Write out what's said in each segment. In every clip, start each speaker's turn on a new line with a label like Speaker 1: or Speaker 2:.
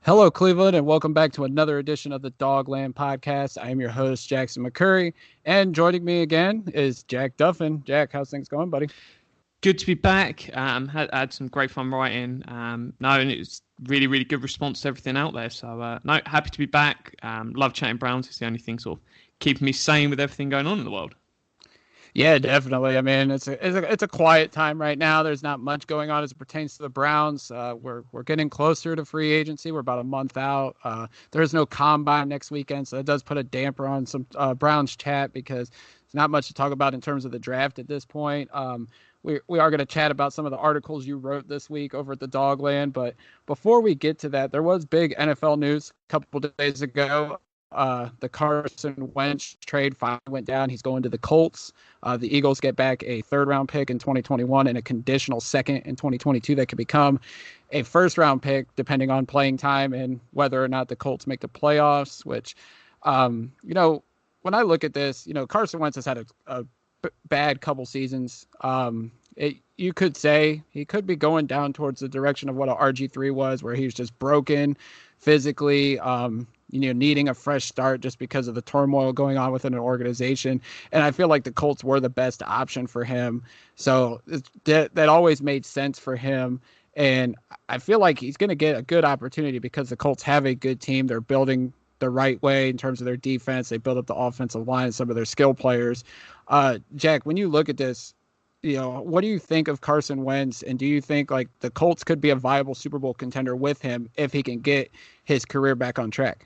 Speaker 1: Hello, Cleveland, and welcome back to another edition of the Dogland Podcast. I am your host, Jackson McCurry, and joining me again is Jack Duffin. Jack, how's things going, buddy?
Speaker 2: Good to be back. Had some great fun writing. And it was really good response to everything out there. So, happy to be back. Love chatting Browns. It's the only thing sort of keeping me sane with everything going on in the world.
Speaker 1: Yeah, definitely. I mean, it's a quiet time right now. There's not much going on as it pertains to the Browns. We're getting closer to free agency. We're about a month out. There's no combine next weekend, so it does put a damper on some Browns chat because there's not much to talk about in terms of the draft at this point. We are going to chat about some of the articles you wrote this week over at the Dogland, but before we get to that, there was big NFL news a couple of days ago. The Carson Wentz trade finally went down. He's going to the Colts. The Eagles get back a third-round pick in 2021 and a conditional second in 2022 that could become a first-round pick depending on playing time and whether or not the Colts make the playoffs, which, when I look at this, Carson Wentz has had a bad couple seasons. You could say he could be going down towards the direction of what a RG3 was, where he was just broken physically, needing a fresh start just because of the turmoil going on within an organization. And I feel like the Colts were the best option for him. So that always made sense for him. And I feel like he's going to get a good opportunity because the Colts have a good team. They're building the right way in terms of their defense. They build up the offensive line and some of their skill players. Jack, when you look at this, what do you think of Carson Wentz? And do you think like the Colts could be a viable Super Bowl contender with him if he can get his career back on track?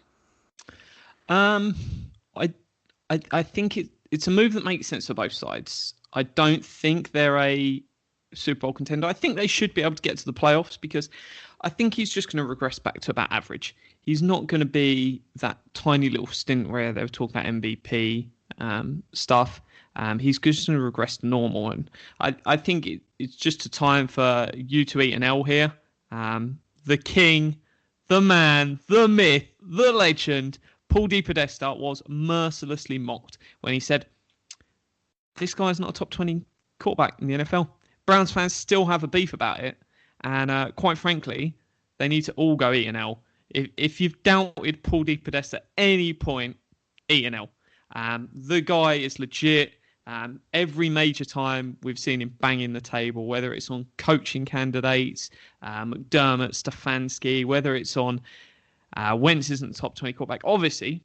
Speaker 2: I think it's a move that makes sense for both sides. I don't think they're a Super Bowl contender. I think they should be able to get to the playoffs because I think he's just going to regress back to about average. He's not going to be that tiny little stint where they were talking about MVP stuff. He's just going to regress to normal. And I think it's just a time for you to eat an L here. The king, the man, the myth, the legend, Paul DePodesta was mercilessly mocked when he said, this guy's not a top 20 quarterback in the NFL. Browns fans still have a beef about it. And quite frankly, they need to all go eat an L. If you've doubted Paul DePodesta at any point, eat an L. The guy is legit. Every major time we've seen him banging the table, whether it's on coaching candidates, McDermott, Stefanski, whether it's on Wentz isn't the top 20 quarterback. Obviously,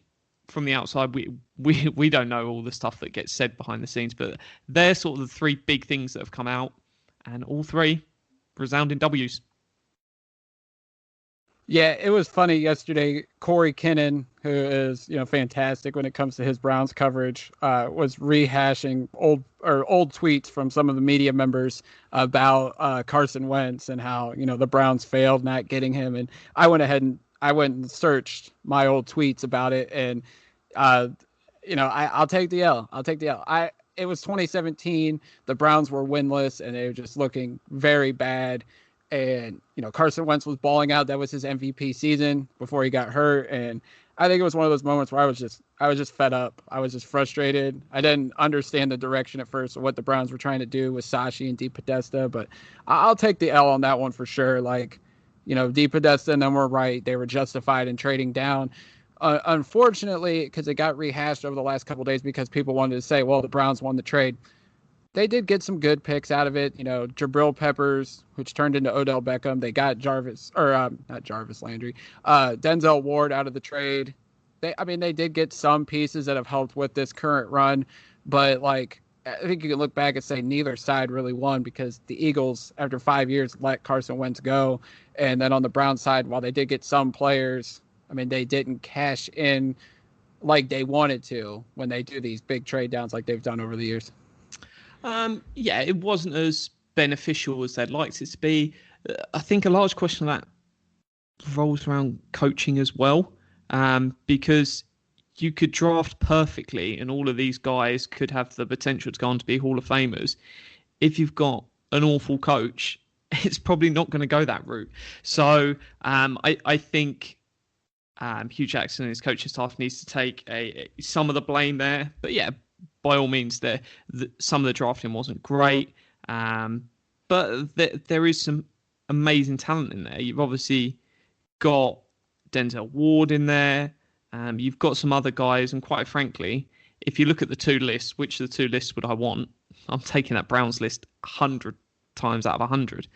Speaker 2: from the outside, we don't know all the stuff that gets said behind the scenes, but they're sort of the three big things that have come out, and all three resounding W's.
Speaker 1: Yeah, it was funny yesterday. Corey Kinnan, who is fantastic when it comes to his Browns coverage, was rehashing old tweets from some of the media members about Carson Wentz and how the Browns failed not getting him. And I went and searched my old tweets about it, and I'll take the L. I'll take the L. It was 2017. The Browns were winless, and they were just looking very bad. And, Carson Wentz was balling out. That was his MVP season before he got hurt. And I think it was one of those moments where I was just fed up. I was just frustrated. I didn't understand the direction at first of what the Browns were trying to do with Sashi and DePodesta, but I'll take the L on that one for sure. Like, DePodesta and them were right. They were justified in trading down. Unfortunately, because it got rehashed over the last couple of days because people wanted to say, well, the Browns won the trade. They did get some good picks out of it. Jabril Peppers, which turned into Odell Beckham. They got not Jarvis Landry, Denzel Ward out of the trade. They did get some pieces that have helped with this current run, but I think you can look back and say neither side really won because the Eagles, after 5 years, let Carson Wentz go. And then on the Browns side, while they did get some players, they didn't cash in like they wanted to when they do these big trade downs like they've done over the years.
Speaker 2: It wasn't as beneficial as they'd liked it to be. I think a large question of that rolls around coaching as well, because you could draft perfectly and all of these guys could have the potential to go on to be Hall of Famers. If you've got an awful coach, it's probably not going to go that route. So I think Hugh Jackson and his coaching staff needs to take some of the blame there. But yeah, by all means, some of the drafting wasn't great, but there is some amazing talent in there. You've obviously got Denzel Ward in there. You've got some other guys, and quite frankly, if you look at the two lists, which of the two lists would I want? I'm taking that Browns list 100 times out of 100.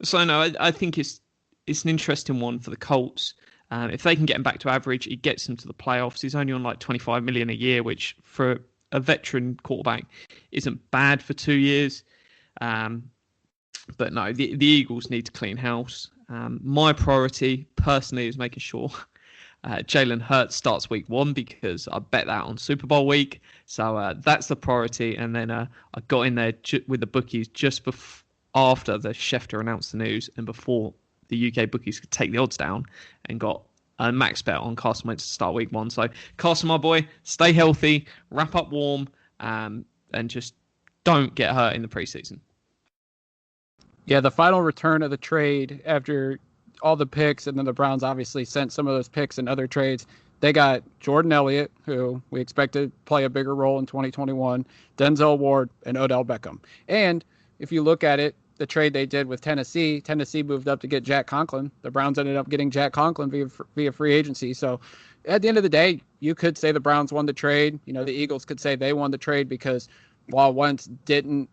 Speaker 2: So no, I think it's an interesting one for the Colts. If they can get him back to average, it gets them to the playoffs. He's only on like $25 million a year, which for a veteran quarterback isn't bad for 2 years. But no, the Eagles need to clean house. My priority personally is making sure Jalen Hurts starts week 1, because I bet that on Super Bowl week. So that's the priority. And then I got in there with the bookies just after the Schefter announced the news and before the UK bookies could take the odds down, and got a max bet on Carson Wentz to start week 1. So Carson, my boy, stay healthy, wrap up warm, and just don't get hurt in the preseason.
Speaker 1: Yeah, the final return of the trade after all the picks, and then the Browns obviously sent some of those picks in other trades. They got Jordan Elliott, who we expect to play a bigger role in 2021, Denzel Ward, and Odell Beckham. And if you look at it, the trade they did with Tennessee moved up to get Jack Conklin. The Browns ended up getting Jack Conklin via free agency. So at the end of the day, you could say the Browns won the trade. The Eagles could say they won the trade, because while Wentz didn't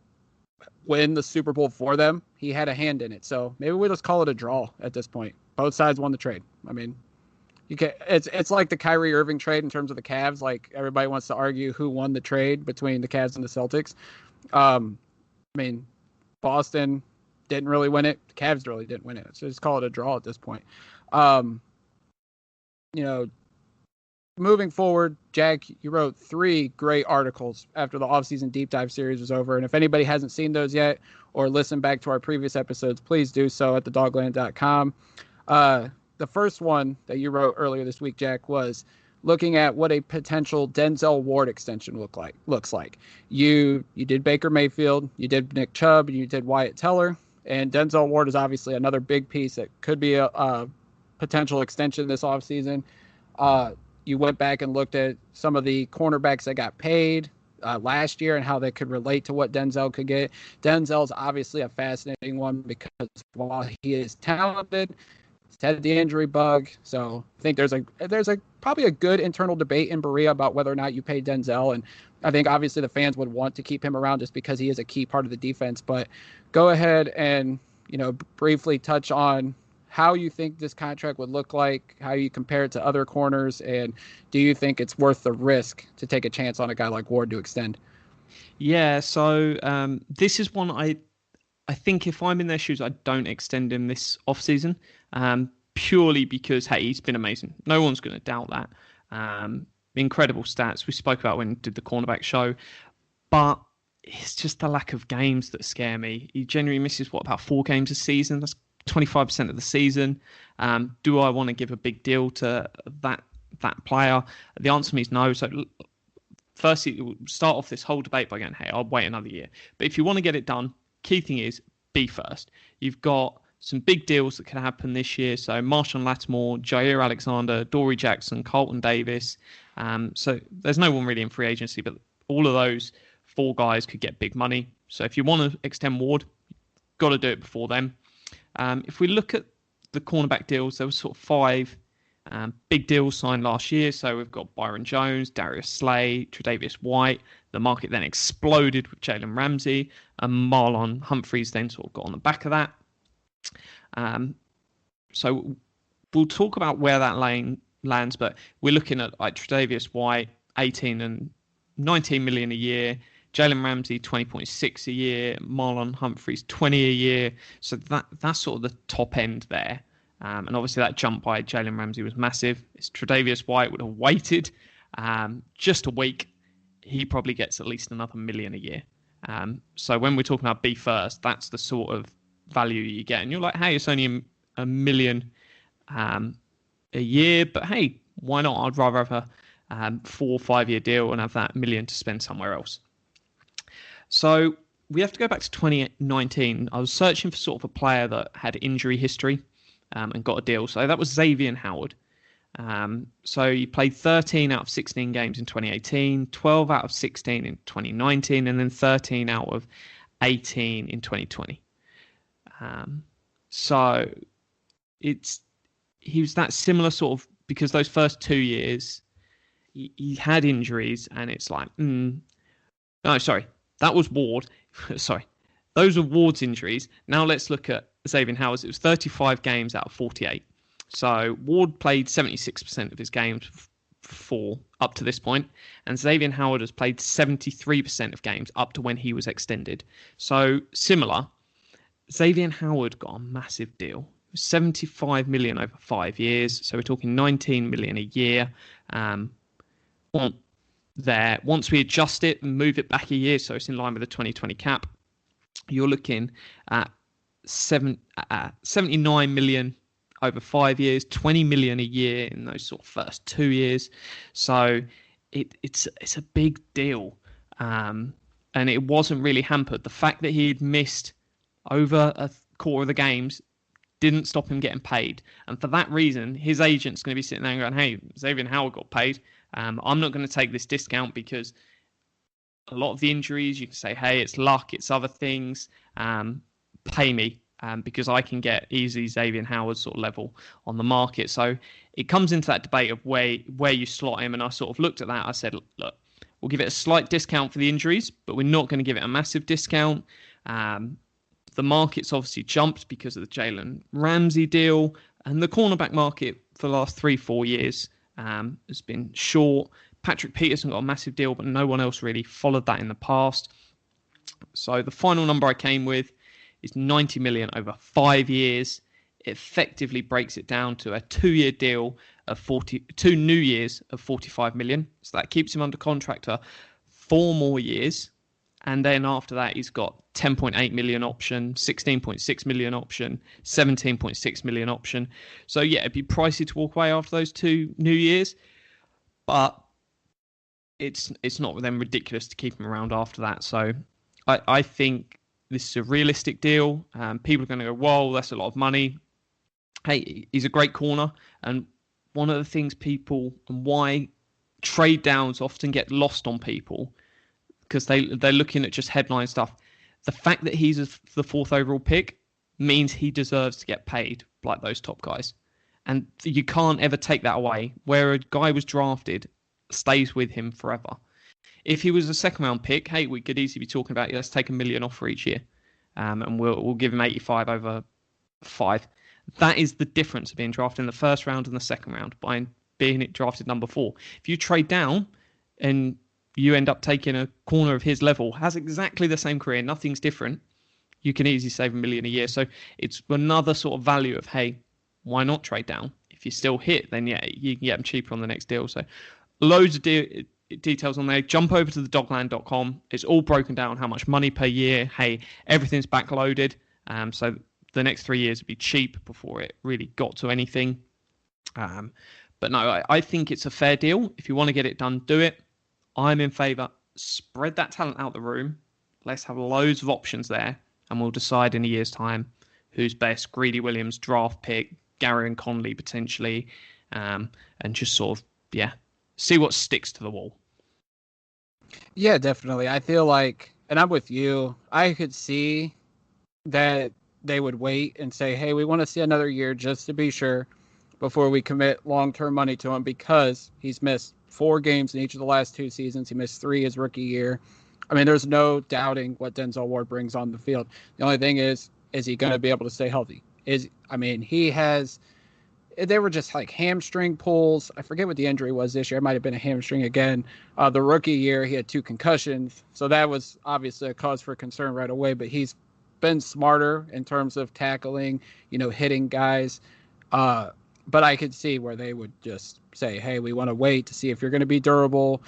Speaker 1: win the Super Bowl for them, he had a hand in it. So maybe we just call it a draw at this point. Both sides won the trade. I mean, it's like the Kyrie Irving trade in terms of the Cavs. Like, everybody wants to argue who won the trade between the Cavs and the Celtics. I mean, Boston didn't really win it. The Cavs really didn't win it. So just call it a draw at this point. Moving forward, Jack, you wrote 3 great articles after the offseason deep dive series was over. And if anybody hasn't seen those yet or listened back to our previous episodes, please do so at thedogland.com. The first one that you wrote earlier this week, Jack, was looking at what a potential Denzel Ward extension looks like. You did Baker Mayfield, you did Nick Chubb, and you did Wyatt Teller. And Denzel Ward is obviously another big piece that could be a potential extension this offseason. You went back and looked at some of the cornerbacks that got paid last year and how they could relate to what Denzel could get. Denzel's obviously a fascinating one, because while he is talented, he's had the injury bug. So I think there's probably a good internal debate in Berea about whether or not you pay Denzel. And I think obviously the fans would want to keep him around just because he is a key part of the defense. But go ahead and, briefly touch on how you think this contract would look like, how you compare it to other corners, and do you think it's worth the risk to take a chance on a guy like Ward to extend?
Speaker 2: Yeah, so this is one I think if I'm in their shoes, I don't extend him this offseason, purely because, hey, he's been amazing. No one's going to doubt that. Incredible stats. We spoke about when we did the cornerback show, but it's just the lack of games that scare me. He generally misses, about 4 games a season? That's 25% of the season. Do I want to give a big deal to that player? The answer to me is no. So firstly, we'll start off this whole debate by going, hey, I'll wait another year. But if you want to get it done, key thing is be first. You've got some big deals that can happen this year. So Marshawn Lattimore, Jair Alexander, Dory Jackson, Carlton Davis. So there's no one really in free agency, but all of those 4 guys could get big money. So if you want to extend Ward, you've got to do it before them. If we look at the cornerback deals, there were sort of 5 big deals signed last year. So we've got Byron Jones, Darius Slay, Tre'Davious White. The market then exploded with Jalen Ramsey, and Marlon Humphreys then sort of got on the back of that. So we'll talk about where that lane lands, but we're looking at like Tre'Davious White, 18 and 19 million a year. Jalen Ramsey, 20.6 a year. Marlon Humphreys, 20 a year. So that's sort of the top end there. And obviously that jump by Jalen Ramsey was massive. It's Tre'Davious White would have waited just a week. He probably gets at least another $1 million a year. So when we're talking about be first, that's the sort of value you get. And you're like, hey, it's only $1 million a year. But hey, why not? I'd rather have a 4 or 5 year deal and have that $1 million to spend somewhere else. So we have to go back to 2019. I was searching for sort of a player that had injury history and got a deal. So that was Xavier Howard. So he played 13 out of 16 games in 2018, 12 out of 16 in 2019, and then 13 out of 18 in 2020. So it's he was that similar sort of, because those first 2 years he had injuries, and it's like, no, sorry, that was Ward. Sorry, those were Ward's injuries. Now let's look at Xavier Howard. It was 35 games out of 48. So Ward played 76% of his games for up to this point, and Xavier Howard has played 73% of games up to when he was extended. So similar. Xavier Howard got a massive deal. It was 75 million over 5 years. So we're talking 19 million a year. Once we adjust it and move it back a year, so it's in line with the 2020 cap, you're looking at 79 million over 5 years, 20 million a year in those sort of first 2 years. So it's a big deal. And it wasn't really hampered. The fact that he had missed over a quarter of the games didn't stop him getting paid. And for that reason, his agent's going to be sitting there and going, hey, Xavier Howard got paid. I'm not going to take this discount because a lot of the injuries, you can say, hey, it's luck, it's other things. Pay me because I can get easy Xavier Howard sort of level on the market. So it comes into that debate of where you slot him. And I sort of looked at that. I said, look, we'll give it a slight discount for the injuries, but we're not going to give it a massive discount. The market's obviously jumped because of the Jalen Ramsey deal, and the cornerback market for the last 3-4 years has been short. Patrick Peterson got a massive deal, but no one else really followed that in the past. So the final number I came with is 90 million over 5 years. It effectively breaks it down to a 2-year deal of 2 new years of 45 million. So that keeps him under contract for 4 more years. And then after that, he's got 10.8 million option, 16.6 million option, 17.6 million option. So yeah, it'd be pricey to walk away after those 2 new years, but it's not then ridiculous to keep him around after that. So I think this is a realistic deal. People are going to go, whoa, that's a lot of money. Hey, he's a great corner. And one of the things people, and why trade downs often get lost on people, because they're looking at just headline stuff. The fact that he's the 4th overall pick means he deserves to get paid like those top guys. And you can't ever take that away. Where a guy was drafted stays with him forever. If he was a 2nd round pick, hey, we could easily be talking about, let's take $1 million off for each year. And we'll give him 85 over 5. That is the difference of being drafted in the 1st round and the 2nd round by being drafted number 4. If you trade down and you end up taking a corner of his level, has exactly the same career, nothing's different, you can easily save $1 million a year. So it's another sort of value of, hey, why not trade down? If you still hit, then yeah, you can get them cheaper on the next deal. So loads of details on there. Jump over to the dogland.com. It's all broken down, how much money per year. Hey, everything's backloaded. So the next 3 years would be cheap before it really got to anything. But no, I think it's a fair deal. If you want to get it done, do it. I'm in favour. Spread that talent out the room. Let's have loads of options there, and we'll decide in a year's time who's best. Greedy Williams, draft pick, Gary and Conley potentially, and just sort of, see what sticks to the wall.
Speaker 1: Yeah, definitely. I feel like, and I'm with you, I could see that they would wait and say, hey, we want to see another year just to be sure before we commit long-term money to him, because he's missed 4 games in each of the last 2 seasons. He missed 3 his rookie year. I mean, there's no doubting what Denzel Ward brings on the field. The only thing is he going to be able to stay healthy? They were just like hamstring pulls. I forget what the injury was this year. It might have been a hamstring again. The rookie year, he had 2 concussions. So that was obviously a cause for concern right away. But he's been smarter in terms of tackling, hitting guys. But I could see where they would just say, hey, we want to wait to see if you're going to be durable.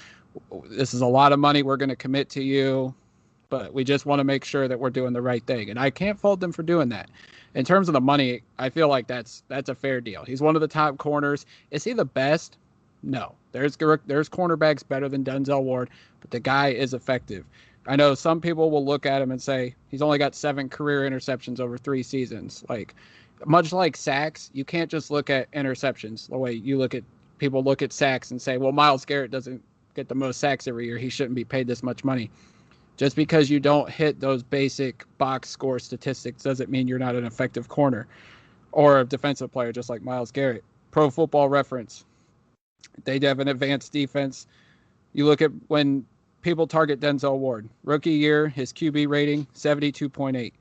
Speaker 1: This is a lot of money we're going to commit to you, but we just want to make sure that we're doing the right thing. And I can't fault them for doing that. In terms of the money, I feel like that's a fair deal. He's one of the top corners. Is he the best? No. There's cornerbacks better than Denzel Ward, but the guy is effective. I know some people will look at him and say he's only got 7 career interceptions over 3 seasons. Much like sacks, you can't just look at interceptions the way people look at sacks and say, well, Myles Garrett doesn't get the most sacks every year. He shouldn't be paid this much money. Just because you don't hit those basic box score statistics doesn't mean you're not an effective corner. or a defensive player, just like Myles Garrett. Pro Football Reference, they have an advanced defense. You look at when people target Denzel Ward. Rookie year, his QB rating, 72.8.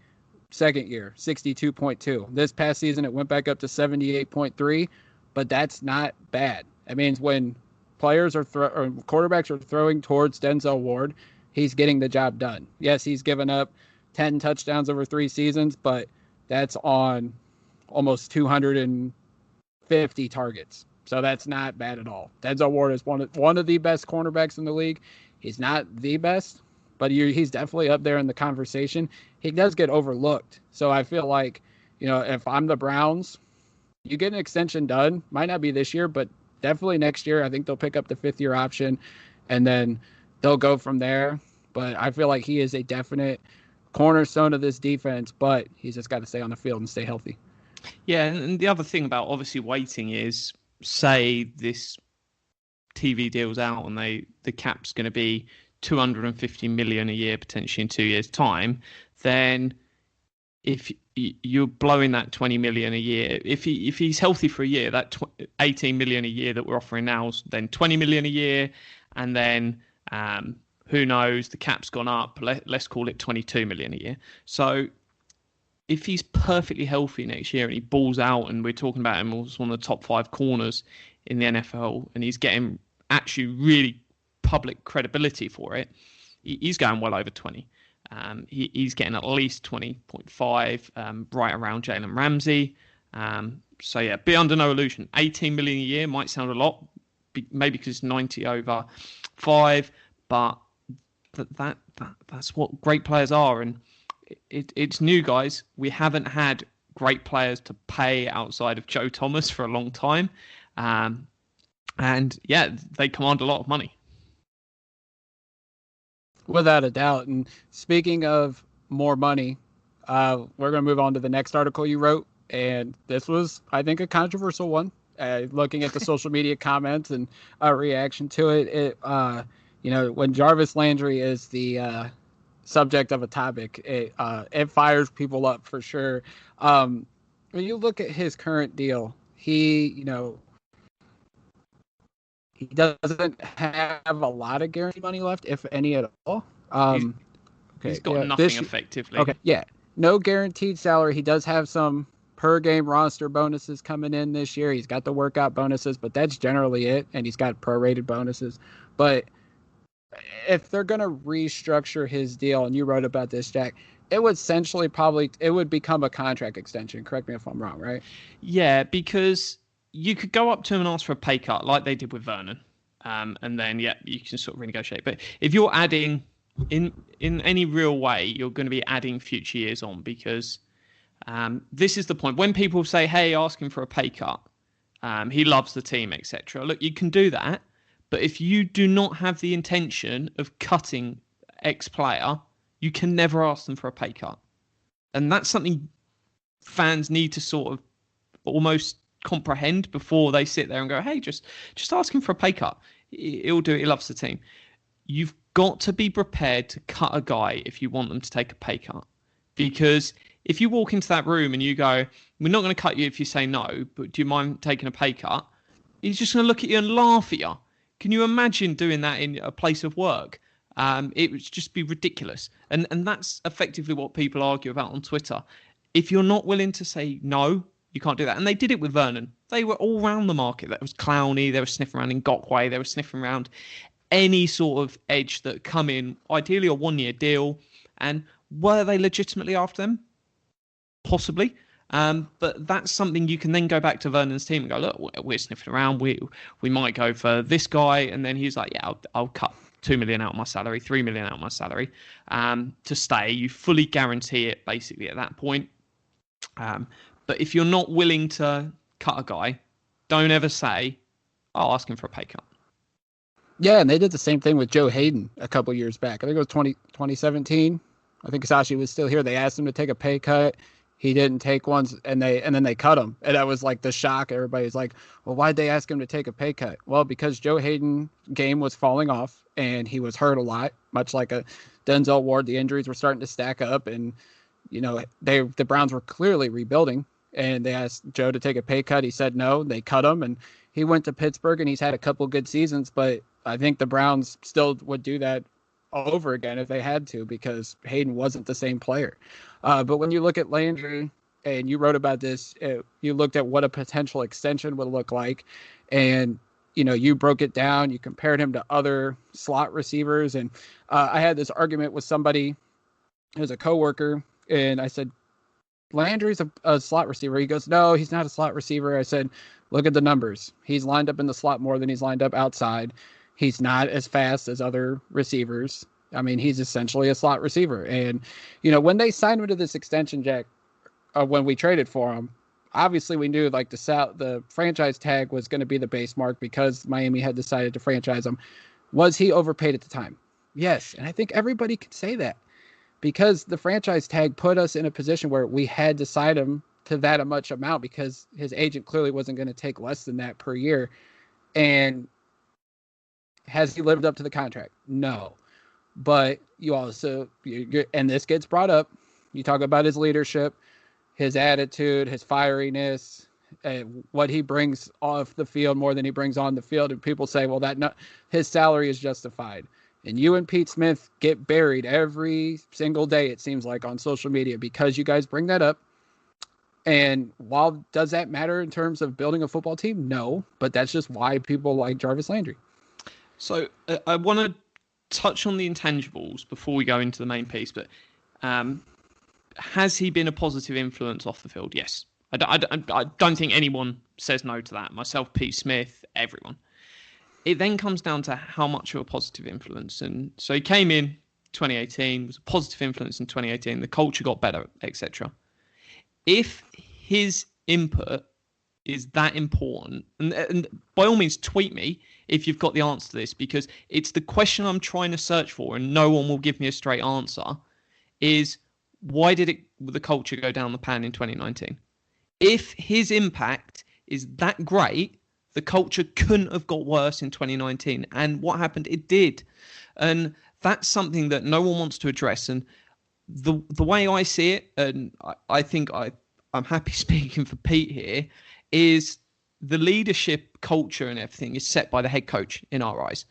Speaker 1: Second year, 62.2. This past season, it went back up to 78.3, but that's not bad. It means when players or quarterbacks are throwing towards Denzel Ward, he's getting the job done. Yes, he's given up 10 touchdowns over 3 seasons, but that's on almost 250 targets. So that's not bad at all. Denzel Ward is one of the best cornerbacks in the league. He's not the best, but he's definitely up there in the conversation. He does get overlooked. So I feel like, if I'm the Browns, you get an extension done. Might not be this year, but definitely next year. I think they'll pick up the 5th-year option, and then they'll go from there. But I feel like he is a definite cornerstone of this defense, but he's just got to stay on the field and stay healthy.
Speaker 2: Yeah, and the other thing about obviously waiting is, say this TV deal's out and the cap's going to be $250 million a year potentially in 2 years' time, then if you're blowing that $20 million a year, if he's healthy for a year, that $18 million a year that we're offering now is then $20 million a year, and then who knows, the cap's gone up. Let's call it $22 million a year. So if he's perfectly healthy next year and he balls out, and we're talking about him as one of the top 5 corners in the NFL, and he's getting actually really public credibility for it, he's going well over 20. He's getting at least 20.5, right around Jalen Ramsey. So yeah, be under no illusion. 18 million a year might sound a lot, maybe because it's 90 over 5, but that's what great players are. And it's new, guys. We haven't had great players to pay outside of Joe Thomas for a long time. And yeah, they command a lot of money.
Speaker 1: Without a doubt. And speaking of more money, we're going to move on to the next article you wrote. And this was, I think, a controversial one. Looking at the social media comments and reaction to it, when Jarvis Landry is the subject of a topic, it fires people up for sure. When you look at his current deal, he doesn't have a lot of guaranteed money left, if any at all.
Speaker 2: He's got nothing effectively.
Speaker 1: Okay, yeah. No guaranteed salary. He does have some per game roster bonuses coming in this year. He's got the workout bonuses, but that's generally it. And he's got prorated bonuses. But if they're going to restructure his deal, and you wrote about this, Jack, it would essentially it would become a contract extension. Correct me if I'm wrong, right?
Speaker 2: Yeah, because you could go up to him and ask for a pay cut like they did with Vernon. And then, yeah, you can sort of renegotiate. But if you're adding, in any real way, you're going to be adding future years on, because this is the point. When people say, hey, ask him for a pay cut, he loves the team, etc. Look, you can do that. But if you do not have the intention of cutting X player, you can never ask them for a pay cut. And that's something fans need to sort of almost comprehend before they sit there and go, hey, just ask him for a pay cut. He'll do it. He loves the team. You've got to be prepared to cut a guy if you want them to take a pay cut. Because if you walk into that room and you go, we're not going to cut you if you say no, but do you mind taking a pay cut? He's just going to look at you and laugh at you. Can you imagine doing that in a place of work? It would just be ridiculous. And that's effectively what people argue about on Twitter. If you're not willing to say no, you can't do that. And they did it with Vernon. They were all around the market. That was Clowney. They were sniffing around in Gotway. They were sniffing around any sort of edge that come in, ideally a 1-year deal. And were they legitimately after them? Possibly. But that's something you can then go back to Vernon's team and go, look, we're sniffing around. We might go for this guy. And then he's like, yeah, I'll cut $2 million out of my salary, $3 million out of my salary to stay. You fully guarantee it basically at that point. But if you're not willing to cut a guy, don't ever say, I'll ask him for a pay cut.
Speaker 1: Yeah, and they did the same thing with Joe Hayden a couple years back. I think it was 2017. I think Sashi was still here. They asked him to take a pay cut. He didn't take one, and then they cut him. And that was like the shock. Everybody's like, well, why'd they ask him to take a pay cut? Well, because Joe Hayden's game was falling off, and he was hurt a lot, much like a Denzel Ward. The injuries were starting to stack up, and the Browns were clearly rebuilding. and they asked Joe to take a pay cut. He said no. They cut him, and he went to Pittsburgh, and he's had a couple good seasons. But I think the Browns still would do that all over again if they had to, because Hayden wasn't the same player. But when you look at Landry, and you wrote about this, you looked at what a potential extension would look like, and you broke it down. You compared him to other slot receivers, and I had this argument with somebody who's a coworker, and I said, Landry's a slot receiver. He goes, no, he's not a slot receiver. I said, look at the numbers. He's lined up in the slot more than he's lined up outside. He's not as fast as other receivers. I mean, he's essentially a slot receiver. And, when they signed him to this extension, Jack, when we traded for him, obviously we knew like the franchise tag was going to be the base mark because Miami had decided to franchise him. Was he overpaid at the time? Yes. And I think everybody could say that, because the franchise tag put us in a position where we had to sign him to that much amount, because his agent clearly wasn't going to take less than that per year. And has he lived up to the contract? No. But you also, and this gets brought up, you talk about his leadership, his attitude, his fieriness, what he brings off the field more than he brings on the field. And people say, well, his salary is justified. And you and Pete Smith get buried every single day, it seems like, on social media because you guys bring that up. And while does that matter in terms of building a football team? No, but that's just why people like Jarvis Landry.
Speaker 2: So I want to touch on the intangibles before we go into the main piece, but has he been a positive influence off the field? Yes. I don't think anyone says no to that. Myself, Pete Smith, everyone. It then comes down to how much of a positive influence. And so he came in 2018, was a positive influence in 2018. The culture got better, etc. If his input is that important, and by all means tweet me if you've got the answer to this, because it's the question I'm trying to search for and no one will give me a straight answer, is why did the culture go down the pan in 2019? If his impact is that great, the culture couldn't have got worse in 2019. And what happened? It did. And that's something that no one wants to address. And the way I see it, and I think I'm happy speaking for Pete here, is the leadership culture and everything is set by the head coach in our eyes.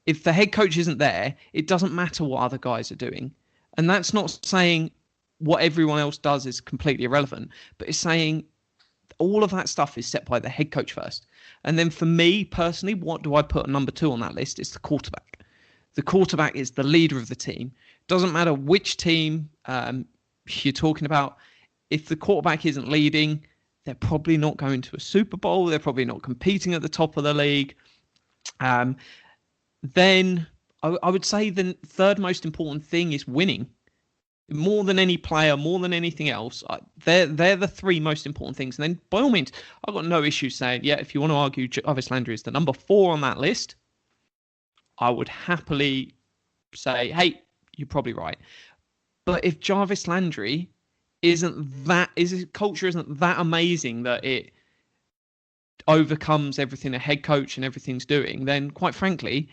Speaker 2: If the head coach isn't there, it doesn't matter what other guys are doing. And that's not saying what everyone else does is completely irrelevant, but it's saying all of that stuff is set by the head coach first. And then for me personally, what do I put number 2 on that list? It's the quarterback. The quarterback is the leader of the team. Doesn't matter which team you're talking about. If the quarterback isn't leading, they're probably not going to a Super Bowl. They're probably not competing at the top of the league. Then I would say the third most important thing is winning. More than any player, more than anything else, they're the 3 most important things. And then, by all means, I've got no issue saying, yeah, if you want to argue Jarvis Landry is the number 4 on that list, I would happily say, hey, you're probably right. But if Jarvis Landry his culture isn't that amazing that it overcomes everything a head coach and everything's doing, then quite frankly,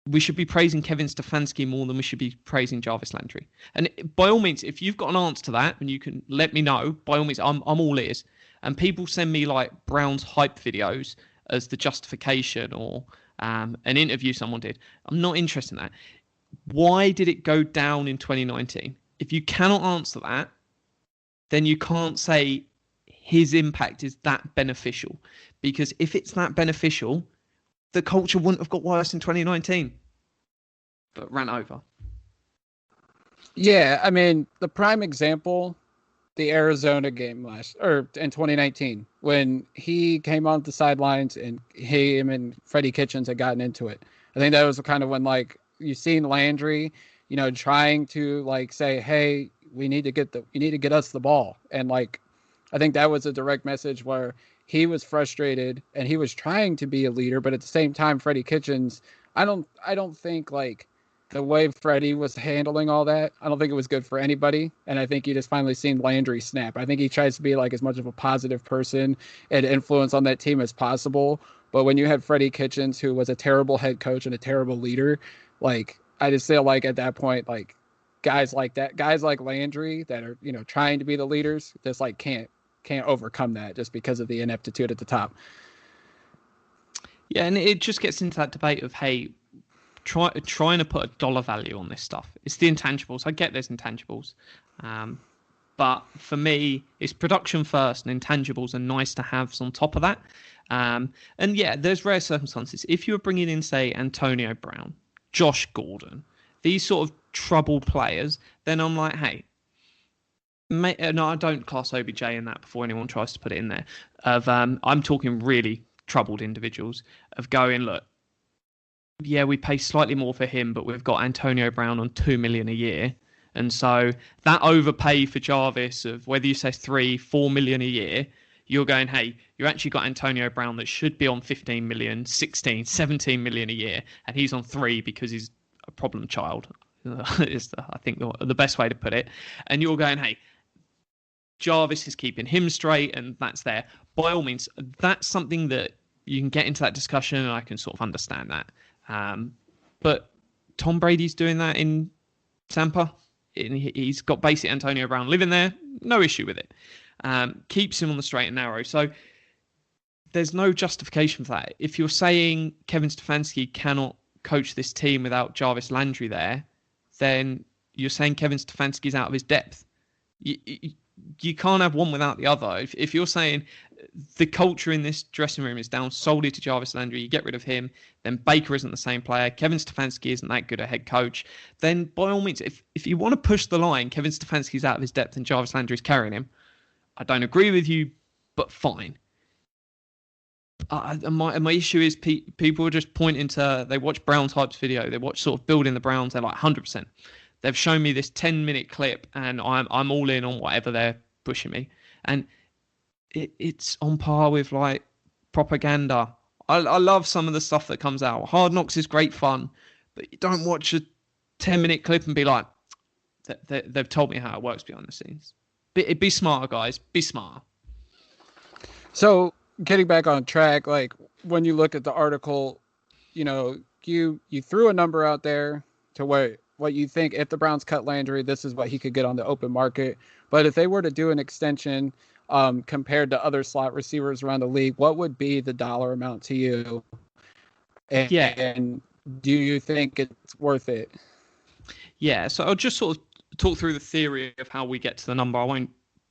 Speaker 2: we should be praising Kevin Stefanski more than we should be praising Jarvis Landry. And by all means, if you've got an answer to that and you can let me know, by all means, I'm all ears. And people send me like Brown's hype videos as the justification or an interview someone did. I'm not interested in that. Why did it go down in 2019? If you cannot answer that, then you can't say his impact is that beneficial. Because if it's that beneficial, the culture wouldn't have got worse in 2019. But ran over.
Speaker 1: Yeah, I mean, the prime example, the Arizona game in 2019, when he came on the sidelines and him and Freddie Kitchens had gotten into it. I think that was kind of when, like, you seen Landry, trying to like say, hey, you need to get us the ball. And like, I think that was a direct message where he was frustrated and he was trying to be a leader, but at the same time, Freddie Kitchens, I don't think like the way Freddie was handling all that, I don't think it was good for anybody. And I think you just finally seen Landry snap. I think he tries to be like as much of a positive person and influence on that team as possible. But when you had Freddie Kitchens, who was a terrible head coach and a terrible leader, like, I just feel like at that point, like, guys like Landry that are, trying to be the leaders, just like can't can't overcome that just because of the ineptitude at the top.
Speaker 2: Yeah, and it just gets into that debate of, hey, trying to put a dollar value on this stuff. It's the intangibles. I get there's intangibles. But for me, it's production first, and intangibles are nice to have on top of that. And yeah, there's rare circumstances. If you were bringing in, say, Antonio Brown, Josh Gordon, these sort of trouble players, then I'm like, hey, no, I don't class OBJ in that before anyone tries to put it in there. I'm talking really troubled individuals of going, look, yeah, we pay slightly more for him, but we've got Antonio Brown on $2 million a year. And so that overpay for Jarvis of whether you say $3-4 million a year, you're going, hey, you actually got Antonio Brown that should be on 15 million, 16, 17 million a year, and he's on 3 because he's a problem child. Is I think the best way to put it. And you're going, hey, Jarvis is keeping him straight, and that's there. By all means, that's something that you can get into that discussion, and I can sort of understand that. But Tom Brady's doing that in Tampa. He's got basic Antonio Brown living there. No issue with it. Keeps him on the straight and narrow. So there's no justification for that. If you're saying Kevin Stefanski cannot coach this team without Jarvis Landry there, then you're saying Kevin Stefanski's out of his depth. You can't have one without the other. If you're saying the culture in this dressing room is down solely to Jarvis Landry, you get rid of him, then Baker isn't the same player, Kevin Stefanski isn't that good a head coach, then by all means, if you want to push the line, Kevin Stefanski's out of his depth and Jarvis Landry's carrying him, I don't agree with you, but fine. My issue is people are just pointing to, they watch Browns Hype's video, they watch sort of building the Browns, they're like 100%. They've shown me this 10-minute clip, and I'm all in on whatever they're pushing me. And it's on par with like propaganda. I love some of the stuff that comes out. Hard Knocks is great fun, but you don't watch a 10-minute clip and be like, they've told me how it works behind the scenes. Be smarter, guys. Be smarter.
Speaker 1: So getting back on track, like when you look at the article, you threw a number out there to what you think if the Browns cut Landry, this is what he could get on the open market. But if they were to do an extension compared to other slot receivers around the league, what would be the dollar amount to you? And do you think it's worth it?
Speaker 2: Yeah, so I'll just sort of talk through the theory of how we get to the number. I won't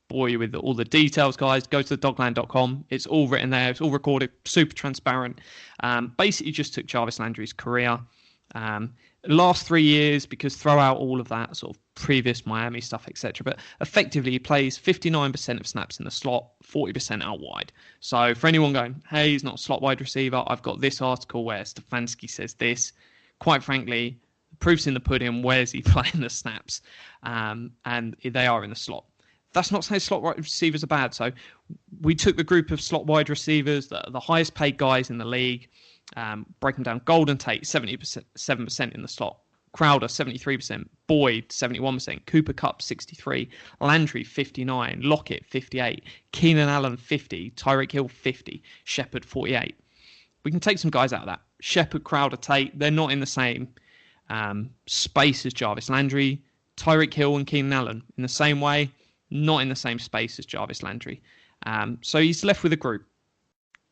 Speaker 2: bore you with all the details, guys. Go to thedogland.com. It's all written there. It's all recorded, super transparent. Basically just took Jarvis Landry's career. Last 3 years, because throw out all of that sort of previous Miami stuff, etc. But effectively, he plays 59% of snaps in the slot, 40% out wide. So for anyone going, hey, he's not a slot wide receiver, I've got this article where Stefanski says this. Quite frankly, proof's in the pudding. Where's he playing the snaps? And they are in the slot. That's not saying slot wide receivers are bad. So we took the group of slot wide receivers, the highest paid guys in the league, breaking down. Golden Tate, 77% in the slot. Crowder, 73%. Boyd, 71%. Cooper Kupp, 63%. Landry, 59%. Lockett, 58%. Keenan Allen, 50%. Tyreek Hill, 50%. Shepard, 48%. We can take some guys out of that. Shepard, Crowder, Tate, they're not in the same space as Jarvis Landry. Tyreek Hill and Keenan Allen, in the same way, not in the same space as Jarvis Landry. So he's left with a group.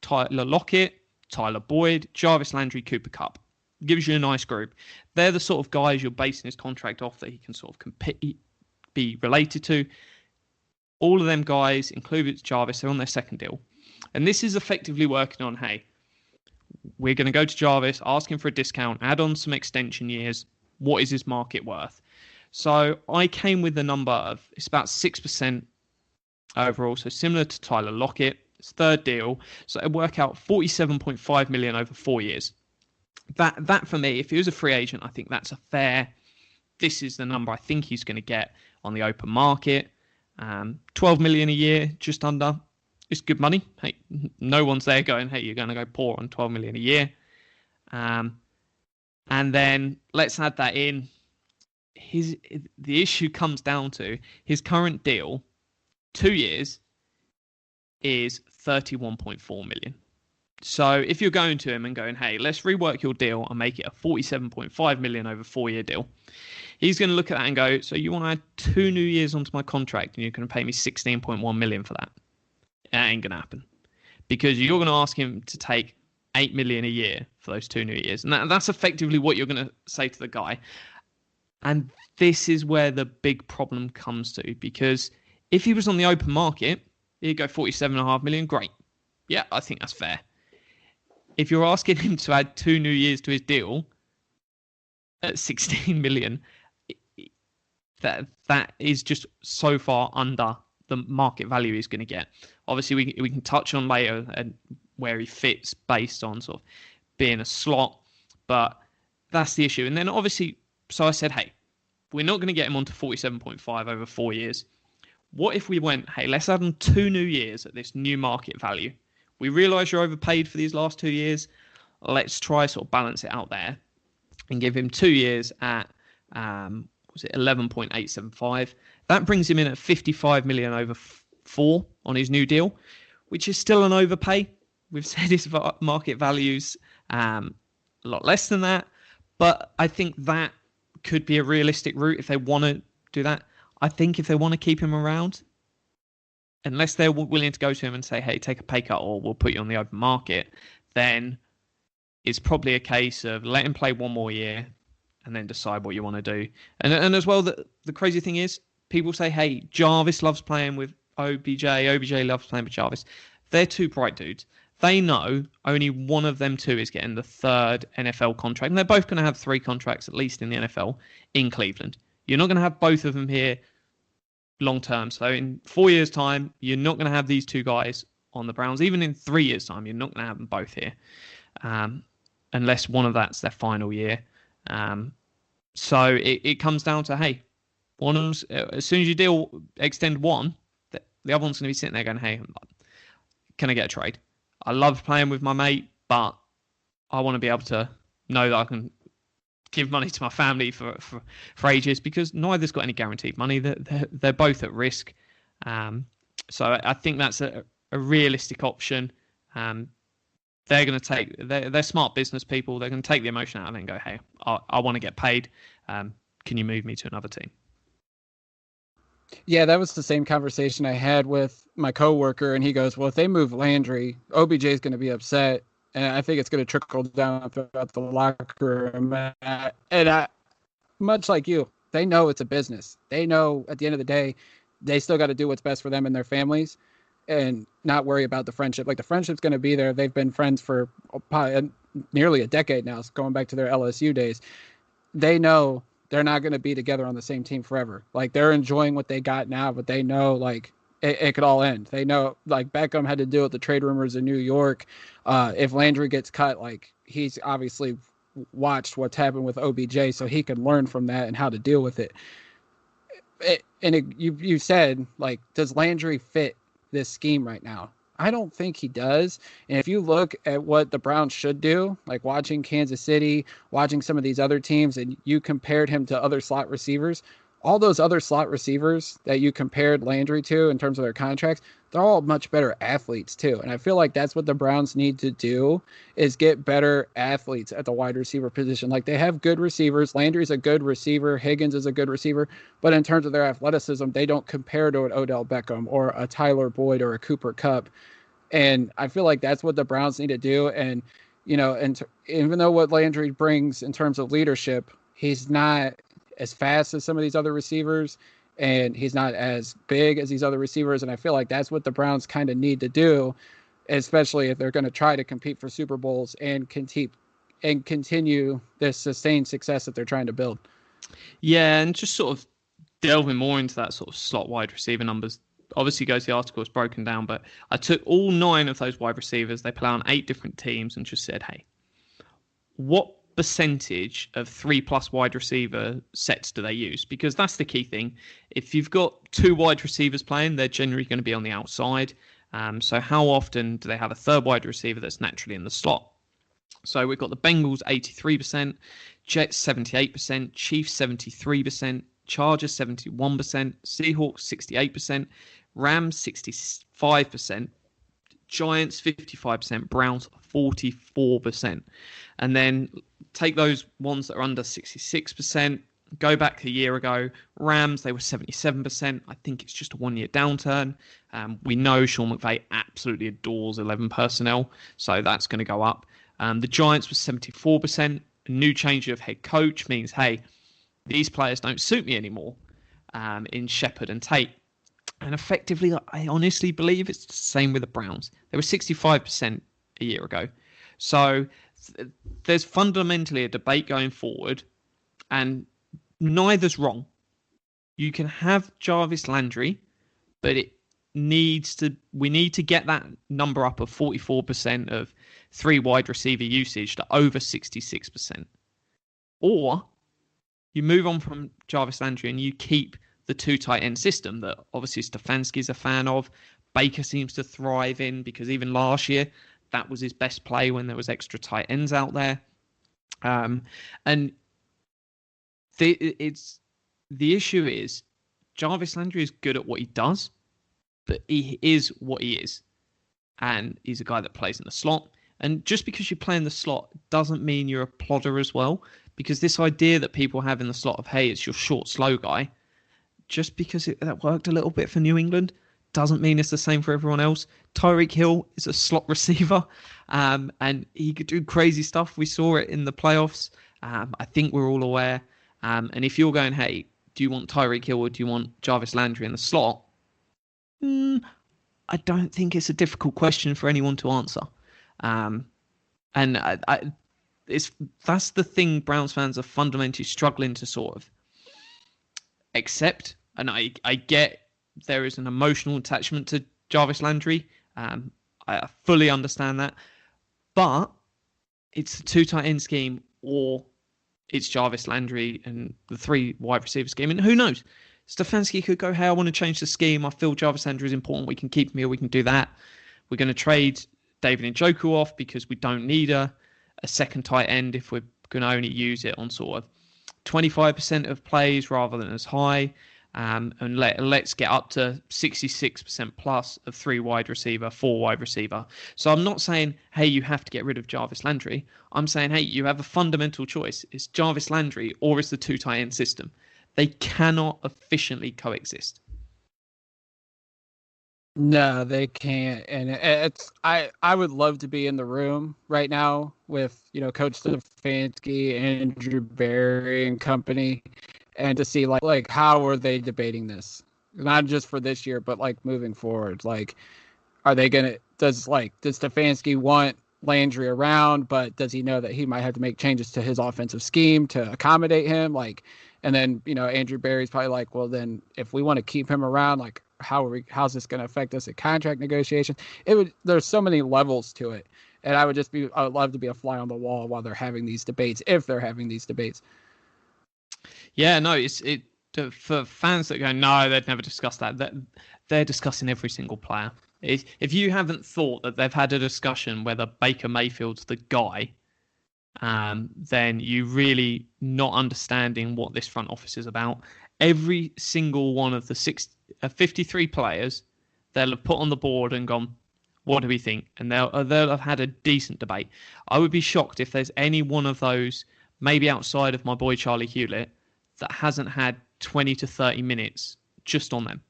Speaker 2: Tyler Lockett, Tyler Boyd, Jarvis Landry, Cooper Kupp. Gives you a nice group. They're the sort of guys you're basing his contract off that he can sort of compete, be related to. All of them guys, including Jarvis, are on their second deal. And this is effectively working on, hey, we're going to go to Jarvis, ask him for a discount, add on some extension years. What is his market worth? So I came with the number of, it's about 6% overall. So similar to Tyler Lockett, it's third deal. So it work out $47.5 million over 4 years. That for me, if he was a free agent, I think that's a fair, this is the number I think he's going to get on the open market. 12 million a year, just under. It's good money. Hey, no one's there going, hey, you're going to go poor on 12 million a year. And then let's add that in. The issue comes down to his current deal, 2 years, is 31.4 million. So if you're going to him and going, hey, let's rework your deal and make it a 47.5 million over 4 year deal, he's going to look at that and go, so you want to add 2 new years onto my contract and you're going to pay me 16.1 million for that? That ain't going to happen. Because you're going to ask him to take $8 million a year for those 2 new years. And that's effectively what you're going to say to the guy. And this is where the big problem comes to. Because if he was on the open market, he'd go $47.5 million. Great. Yeah, I think that's fair. If you're asking him to add 2 new years to his deal at $16 million, that is just so far under the market value he's going to get. Obviously, we can touch on later where he fits based on sort of being a slot, but that's the issue. And then obviously, so I said, hey, we're not going to get him onto 47.5 over 4 years. What if we went, hey, let's add him 2 new years at this new market value? We realise you're overpaid for these last 2 years. Let's try sort of balance it out there and give him 2 years at, was it 11.875? That brings him in at 55 million over 4 on his new deal, which is still an overpay. We've said his market value's a lot less than that, but I think that could be a realistic route if they want to do that. I think if they want to keep him around, unless they're willing to go to him and say, hey, take a pay cut or we'll put you on the open market, then it's probably a case of let him play 1 more year and then decide what you want to do. And as well, the crazy thing is, people say, hey, Jarvis loves playing with OBJ. OBJ loves playing with Jarvis. They're 2 bright dudes. They know only one of them 2 is getting the 3rd NFL contract. And they're both going to have 3 contracts, at least in the NFL, in Cleveland. You're not going to have both of them here long term. So in 4 years' time, you're not going to have these 2 guys on the Browns. Even in 3 years' time, you're not going to have them both here. Unless one of that's their final year. So it comes down to, hey, one of them's, as soon as you extend one, the other one's going to be sitting there going, hey, can I get a trade? I love playing with my mate, but I want to be able to know that I can give money to my family for ages, because neither's got any guaranteed money. They're both at risk. So I think that's a realistic option. They're going to take, they're smart business people. They're going to take the emotion out of it and go, hey, I want to get paid. Can you move me to another team?
Speaker 1: Yeah, that was the same conversation I had with my coworker, and he goes, well, if they move Landry, OBJ is going to be upset, and I think it's going to trickle down throughout the locker room. And much like you, they know it's a business. They know at the end of the day, they still got to do what's best for them and their families and not worry about the friendship. Like, the friendship's going to be there. They've been friends for nearly a decade now, going back to their LSU days. They know they're not going to be together on the same team forever. Like, they're enjoying what they got now, but they know, like, it could all end. They know, like, Beckham had to deal with the trade rumors in New York. If Landry gets cut, like, he's obviously watched what's happened with OBJ, so he can learn from that and how to deal with it. You said, like, does Landry fit this scheme right now? I don't think he does. And if you look at what the Browns should do, like watching Kansas City, watching some of these other teams, and you compared him to other slot receivers, all those other slot receivers that you compared Landry to in terms of their contracts, they're all much better athletes too. And I feel like that's what the Browns need to do, is get better athletes at the wide receiver position. Like, they have good receivers. Landry's a good receiver. Higgins is a good receiver. But in terms of their athleticism, they don't compare to an Odell Beckham or a Tyler Boyd or a Cooper Kupp. And I feel like that's what the Browns need to do. And, you know, and even though what Landry brings in terms of leadership, he's not as fast as some of these other receivers, and he's not as big as these other receivers. And I feel like that's what the Browns kind of need to do, especially if they're going to try to compete for Super Bowls and continue this sustained success that they're trying to build.
Speaker 2: Yeah, and just sort of delving more into that sort of slot wide receiver numbers. Obviously, goes the article is broken down, but I took all 9 of those wide receivers. They play on 8 different teams, and just said, hey, what percentage of 3+ wide receiver sets do they use? Because that's the key thing. If you've got 2 wide receivers playing, they're generally going to be on the outside. So how often do they have a 3rd wide receiver that's naturally in the slot? So we've got the Bengals 83%, Jets 78%, Chiefs 73%, Chargers 71%, Seahawks 68%, Rams 65%, Giants 55%, Browns 44%. And then take those ones that are under 66%, Go back a year ago, Rams, they were 77%. I think it's just a one-year downturn. We know Sean McVay absolutely adores 11 personnel, so that's going to go up. The Giants was 74%. A new change of head coach means, hey, these players don't suit me anymore in Shepard and Tate. And effectively, I honestly believe it's the same with the Browns. They were 65% a year ago. So there's fundamentally a debate going forward, and neither's wrong. You can have Jarvis Landry, but we need to get that number up of 44% of 3 wide receiver usage to over 66%. Or you move on from Jarvis Landry and you keep the 2 tight end system that obviously Stefanski's a fan of. Baker seems to thrive in, because even last year that was his best play when there was extra tight ends out there. And the issue is Jarvis Landry is good at what he does, but he is what he is. And he's a guy that plays in the slot. And just because you play in the slot doesn't mean you're a plodder as well, because this idea that people have in the slot of, hey, it's your short, slow guy, just because that worked a little bit for New England doesn't mean it's the same for everyone else. Tyreek Hill is a slot receiver, and he could do crazy stuff. We saw it in the playoffs. I think we're all aware. And if you're going, hey, do you want Tyreek Hill or do you want Jarvis Landry in the slot? I don't think it's a difficult question for anyone to answer. And that's the thing Browns fans are fundamentally struggling to sort of accept. And I get there is an emotional attachment to Jarvis Landry. I fully understand that. But it's the 2 tight end scheme, or it's Jarvis Landry and the 3 wide receiver scheme. And who knows? Stefanski could go, hey, I want to change the scheme. I feel Jarvis Landry is important. We can keep him here. We can do that. We're going to trade David Njoku off because we don't need a second tight end if we're going to only use it on sort of 25% of plays rather than as high. And let's get up to 66% plus of 3 wide receiver, 4 wide receiver. So I'm not saying, hey, you have to get rid of Jarvis Landry. I'm saying, hey, you have a fundamental choice. It's Jarvis Landry or it's the 2 tight end system. They cannot efficiently coexist.
Speaker 1: No, they can't. And I would love to be in the room right now with, Coach Stefanski, Andrew Berry and company, and to see like how are they debating this? Not just for this year, but like moving forward. Like, are they does Stefanski want Landry around, but does he know that he might have to make changes to his offensive scheme to accommodate him? And then, Andrew Berry's probably like, well, then if we want to keep him around, like, how's this going to affect us at contract negotiations? There's so many levels to it. And I would love to be a fly on the wall while they're having these debates, if they're having these debates.
Speaker 2: Yeah, no, for fans that go, no, they'd never discuss that they're discussing every single player. If you haven't thought that they've had a discussion whether Baker Mayfield's the guy, then you really not understanding what this front office is about. Every single one of the 53 players, they'll have put on the board and gone, what do we think? And they'll have had a decent debate. I would be shocked if there's any one of those, maybe outside of my boy Charlie Hewlett, that hasn't had 20 to 30 minutes just on them.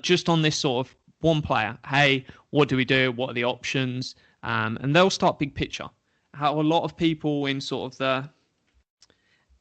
Speaker 2: Just on this sort of one player. Hey, what do we do? What are the options? And they'll start big picture. How a lot of people in sort of the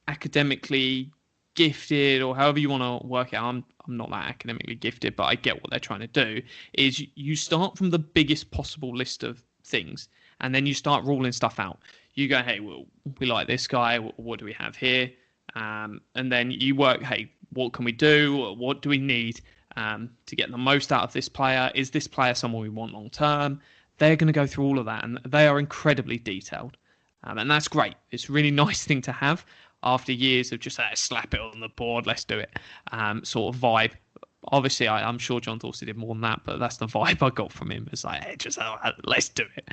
Speaker 2: academically gifted, or however you want to work it out, I'm not that academically gifted, but I get what they're trying to do, is you start from the biggest possible list of things, and then you start ruling stuff out. You go, hey, well, we like this guy. What do we have here? And then you work, hey, what can we do? What do we need to get the most out of this player? Is this player someone we want long term? They're going to go through all of that, and they are incredibly detailed. And that's great. It's a really nice thing to have after years of just slap it on the board, let's do it sort of vibe. Obviously, I'm sure John Dorsey did more than that, but that's the vibe I got from him. It's like, hey, let's do it.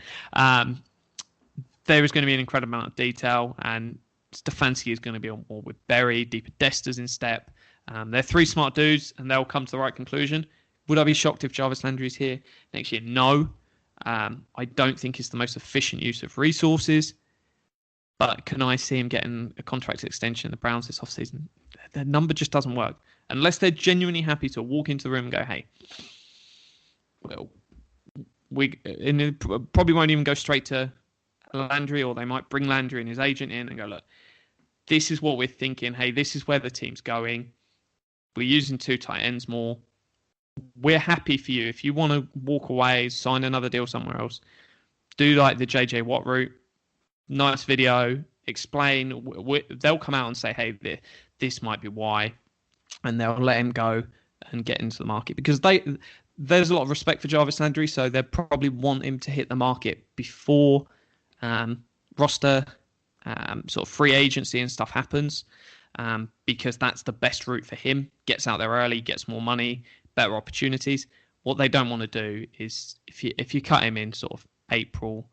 Speaker 2: There is going to be an incredible amount of detail, and Stefanski is going to be on board with Berry, Deeper Desta's in step. They're 3 smart dudes, and they'll come to the right conclusion. Would I be shocked if Jarvis Landry is here next year? No. I don't think it's the most efficient use of resources. But can I see him getting a contract extension in the Browns this offseason? Their number just doesn't work. Unless they're genuinely happy to walk into the room and go, hey, well, probably won't even go straight to Landry, or they might bring Landry and his agent in and go, look, this is what we're thinking. Hey, this is where the team's going. We're using 2 tight ends more. We're happy for you. If you want to walk away, sign another deal somewhere else, do like the JJ Watt route. Nice video, explain. They'll come out and say, hey, this might be why. And they'll let him go and get into the market. Because there's a lot of respect for Jarvis Landry, so they probably want him to hit the market before roster, sort of free agency and stuff happens, because that's the best route for him. Gets out there early, gets more money, better opportunities. What they don't want to do is if you cut him in sort of April,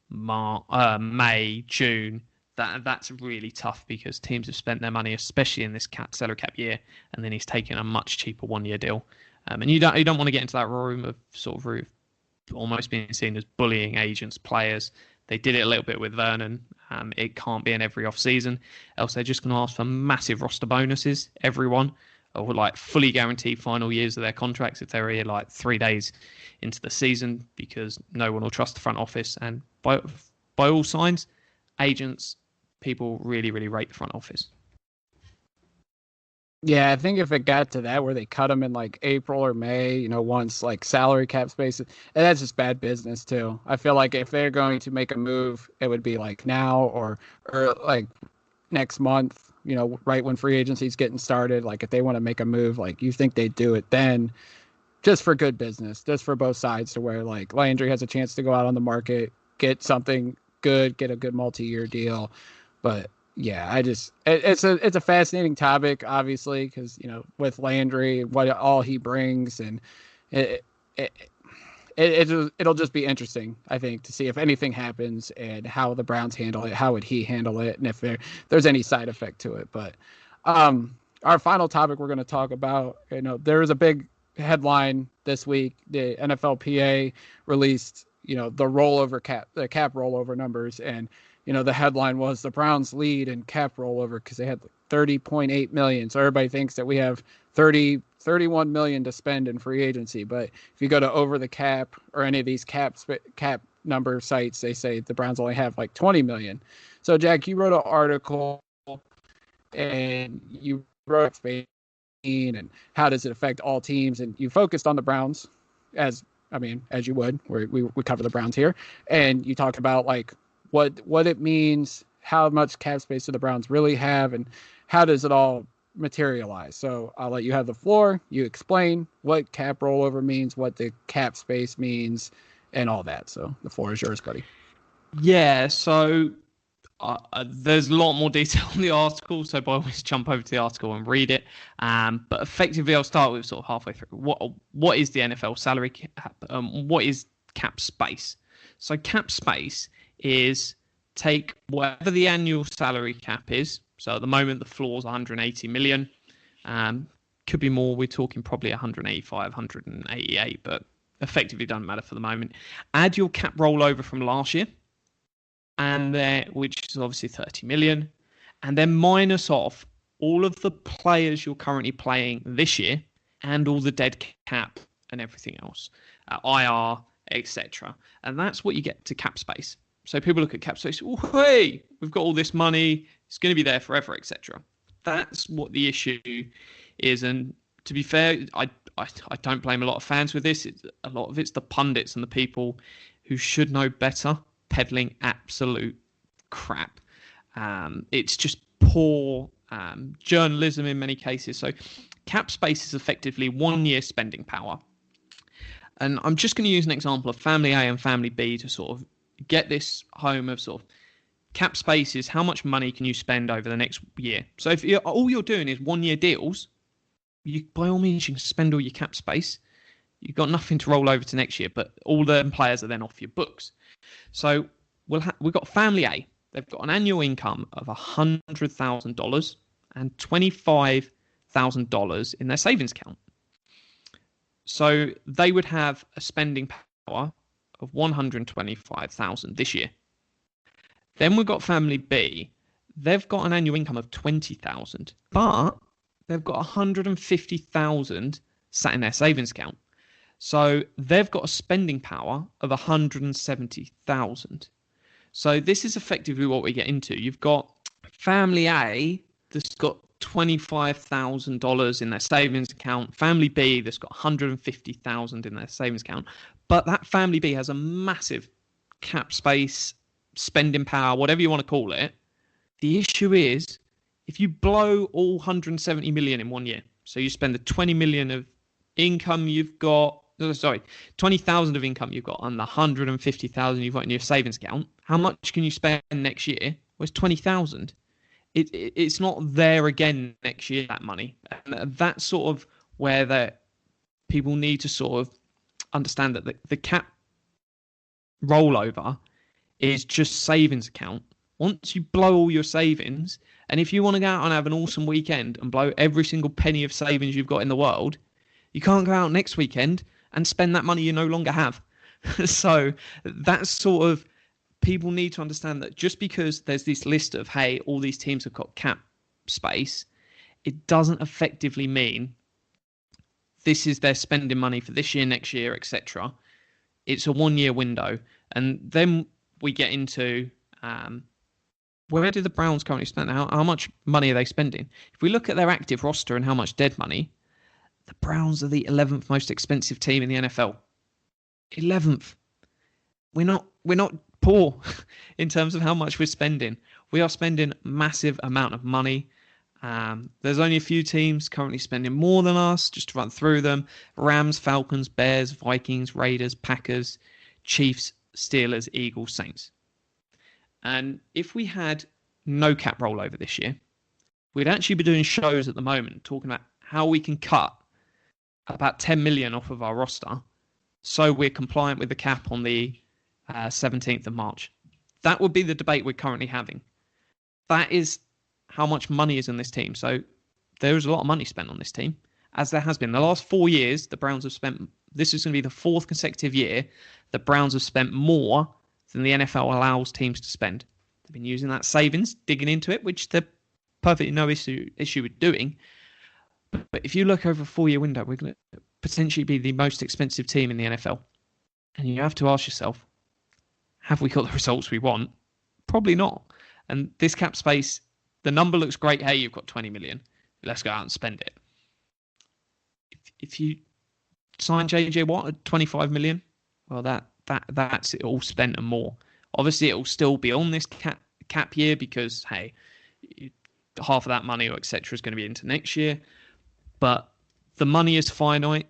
Speaker 2: May, June, that's really tough because teams have spent their money, especially in this salary cap year, and then he's taken a much cheaper 1-year deal. And you don't want to get into that room of sort of almost being seen as bullying agents, players. They did it a little bit with Vernon. It can't be in every off-season, else they're just going to ask for massive roster bonuses, everyone, or like fully guaranteed final years of their contracts if they're here like 3 days into the season, because no one will trust the front office. And by all signs, agents, people really, really rate the front office.
Speaker 1: Yeah, I think if it got to that where they cut them in like April or May, once like salary cap space, and that's just bad business too. I feel like if they're going to make a move, it would be like now or like next month, right when free agency is getting started. Like if they want to make a move, like you think they'd do it then, just for good business, just for both sides, to where like Landry has a chance to go out on the market, get something good, get a good multi-year deal. But yeah, it's a fascinating topic, obviously, because with Landry, what all he brings, and it'll just be interesting, I think, to see if anything happens and how the Browns handle it, how would he handle it, and if there's any side effect to it. But our final topic we're going to talk about, there was a big headline this week. The NFLPA released the cap rollover numbers, and the headline was the Browns lead in cap rollover because they had 30.8 million. So everybody thinks that we have 31 million to spend in free agency. But if you go to Over the Cap or any of these cap number sites, they say the Browns only have like 20 million. So Jack, you wrote an article and you wrote and how does it affect all teams? And you focused on the Browns as you would, we cover the Browns here. And you talked about like what it means, how much cap space do the Browns really have, and how does it all materialize. So I'll let you have the floor. You explain what cap rollover means, what the cap space means, and all that. So the floor is yours, buddy.
Speaker 2: Yeah, so there's a lot more detail in the article, so by all means jump over to the article and read it. But effectively, I'll start with sort of halfway through. What is the NFL salary cap? What is cap space? So cap space is take whatever the annual salary cap is. So at the moment, the floor is 180 million. Could be more. We're talking probably 185, 188, but effectively doesn't matter for the moment. Add your cap rollover from last year, which is obviously 30 million, and then minus off all of the players you're currently playing this year and all the dead cap and everything else, IR, etc. And that's what you get to cap space. So people look at cap space, oh, hey, we've got all this money, it's going to be there forever, etc. That's what the issue is. And to be fair, I don't blame a lot of fans with this. A lot of it's the pundits and the people who should know better peddling absolute crap. It's just poor journalism in many cases. So cap space is effectively 1 year spending power. And I'm just going to use an example of Family A and Family B to sort of get this home of sort of cap space is how much money can you spend over the next year. So if all you're doing is 1 year deals, you by all means you can spend all your cap space. You've got nothing to roll over to next year, but all the players are then off your books. So we've got Family A. They've got an annual income of $100,000 and $25,000 in their savings account. So they would have a spending power of $125,000 this year. Then we've got family B. They've got an annual income of 20,000, but they've got 150,000 sat in their savings account. So they've got a spending power of 170,000. So this is effectively what we get into. You've got family A that's got $25,000 in their savings account. Family B that's got 150,000 in their savings account. But that family B has a massive cap space, spending power, whatever you want to call it. The issue is if you blow all 170 million in 1 year, so you spend the 20 million of income you've got, 20,000 of income you've got and the 150,000 you've got in your savings account, how much can you spend next year? Well, it's 20,000. It's not there again next year, that money. And that's sort of where people need to sort of understand that the cap rollover is just savings account. Once you blow all your savings, and if you want to go out and have an awesome weekend and blow every single penny of savings you've got in the world, you can't go out next weekend and spend that money you no longer have. So that's sort of, people need to understand that just because there's this list of, hey, all these teams have got cap space, it doesn't effectively mean this is their spending money for this year, next year, etc. It's a 1 year window. And then we get into where do the Browns currently spend? How much money are they spending? If we look at their active roster and how much dead money, the Browns are the 11th most expensive team in the NFL. 11th. We're not poor in terms of how much we're spending. We are spending massive amount of money. There's only a few teams currently spending more than us, just to run through them. Rams, Falcons, Bears, Vikings, Raiders, Packers, Chiefs, Steelers, Eagles, Saints. And if we had no cap rollover this year, we'd actually be doing shows at the moment talking about how we can cut about 10 million off of our roster so we're compliant with the cap on the 17th of March. That would be the debate we're currently having. That is how much money is in this team. So there is a lot of money spent on this team, as there has been. The last 4 years, the Browns have spent, this is going to be the fourth consecutive year, the Browns have spent more than the NFL allows teams to spend. They've been using that savings, digging into it, which they're perfectly no issue with doing. But if you look over a 4 year window, we're going to potentially be the most expensive team in the NFL. And you have to ask yourself, have we got the results we want? Probably not. And this cap space, the number looks great. Hey, you've got 20 million. Let's go out and spend it. If you sign JJ Watt at 25 million, well, that's it all spent and more. Obviously, it will still be on this cap year because, hey, half of that money or etc. is going to be into next year. But the money is finite.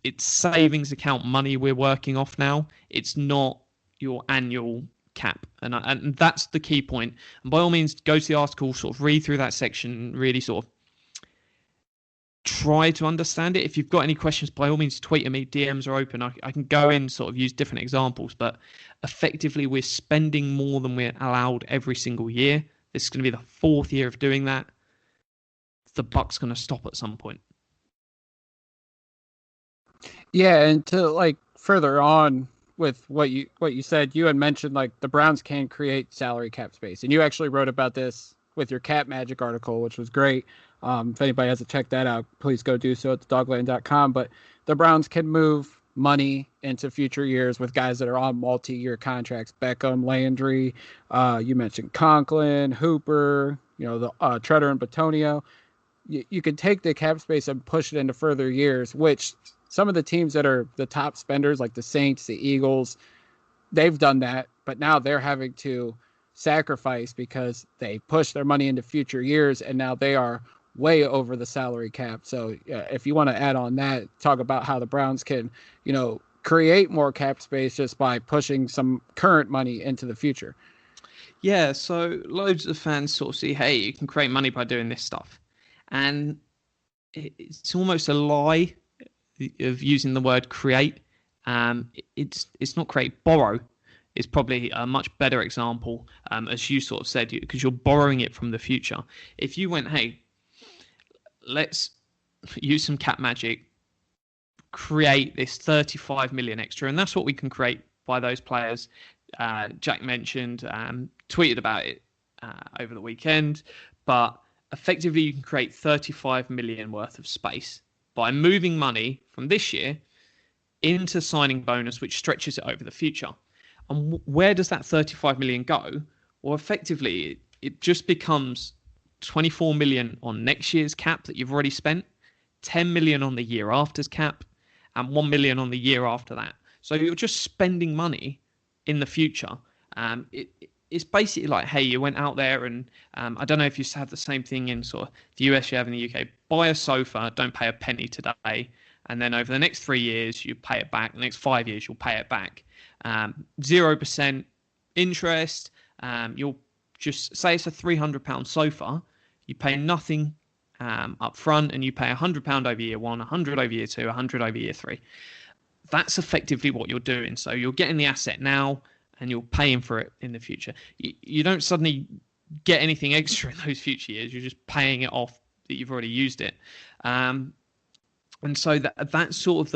Speaker 2: It's savings account money we're working off now. It's not your annual cap. And that's the key point. And by all means, go to the article, sort of read through that section, really sort of try to understand it. If you've got any questions, by all means, tweet at me. DMs are open. I can go in, sort of use different examples. But effectively, we're spending more than we're allowed every single year. This is going to be the fourth year of doing that. The buck's going to stop at some point.
Speaker 1: Yeah, and to like further on with what you said, you had mentioned like the Browns can create salary cap space, and you actually wrote about this with your Cap Magic article, which was great. If anybody hasn't checked that out, please go do so at thedogland.com. But the Browns can move money into future years with guys that are on multi-year contracts. Beckham, Landry, you mentioned Conklin, Hooper, the Treader and Batonio. You can take the cap space and push it into further years, which some of the teams that are the top spenders, like the Saints, the Eagles, they've done that, but now they're having to sacrifice because they push their money into future years, and now they are way over the salary cap. So if you want to add on that, talk about how the Browns can, create more cap space just by pushing some current money into the future.
Speaker 2: Yeah, so loads of fans sort of see, hey, you can create money by doing this stuff. And it's almost a lie of using the word create. It's not create, borrow is probably a much better example, as you sort of said, because you're borrowing it from the future. If you went, hey, let's use some cap magic, create this 35 million extra, and that's what we can create by those players. Jack mentioned, tweeted about it over the weekend, but effectively you can create 35 million worth of space by moving money from this year into signing bonus, which stretches it over the future. And where does that 35 million go? Well, effectively, it just becomes 24 million on next year's cap that you've already spent, 10 million on the year after's cap, and 1 million on the year after that. So you're just spending money in the future. It's basically like, hey, you went out there and I don't know if you have the same thing in sort of the US you have in the UK. Buy a sofa, don't pay a penny today. And then over the next 3 years, you pay it back. The next 5 years, you'll pay it back. 0% interest. You'll just say it's a £300 sofa. You pay nothing up front, and you pay £100 over year one, 100 over year two, 100 over year three. That's effectively what you're doing. So you're getting the asset now, and you're paying for it in the future. You don't suddenly get anything extra in those future years. You're just paying it off that you've already used it. And so that's sort of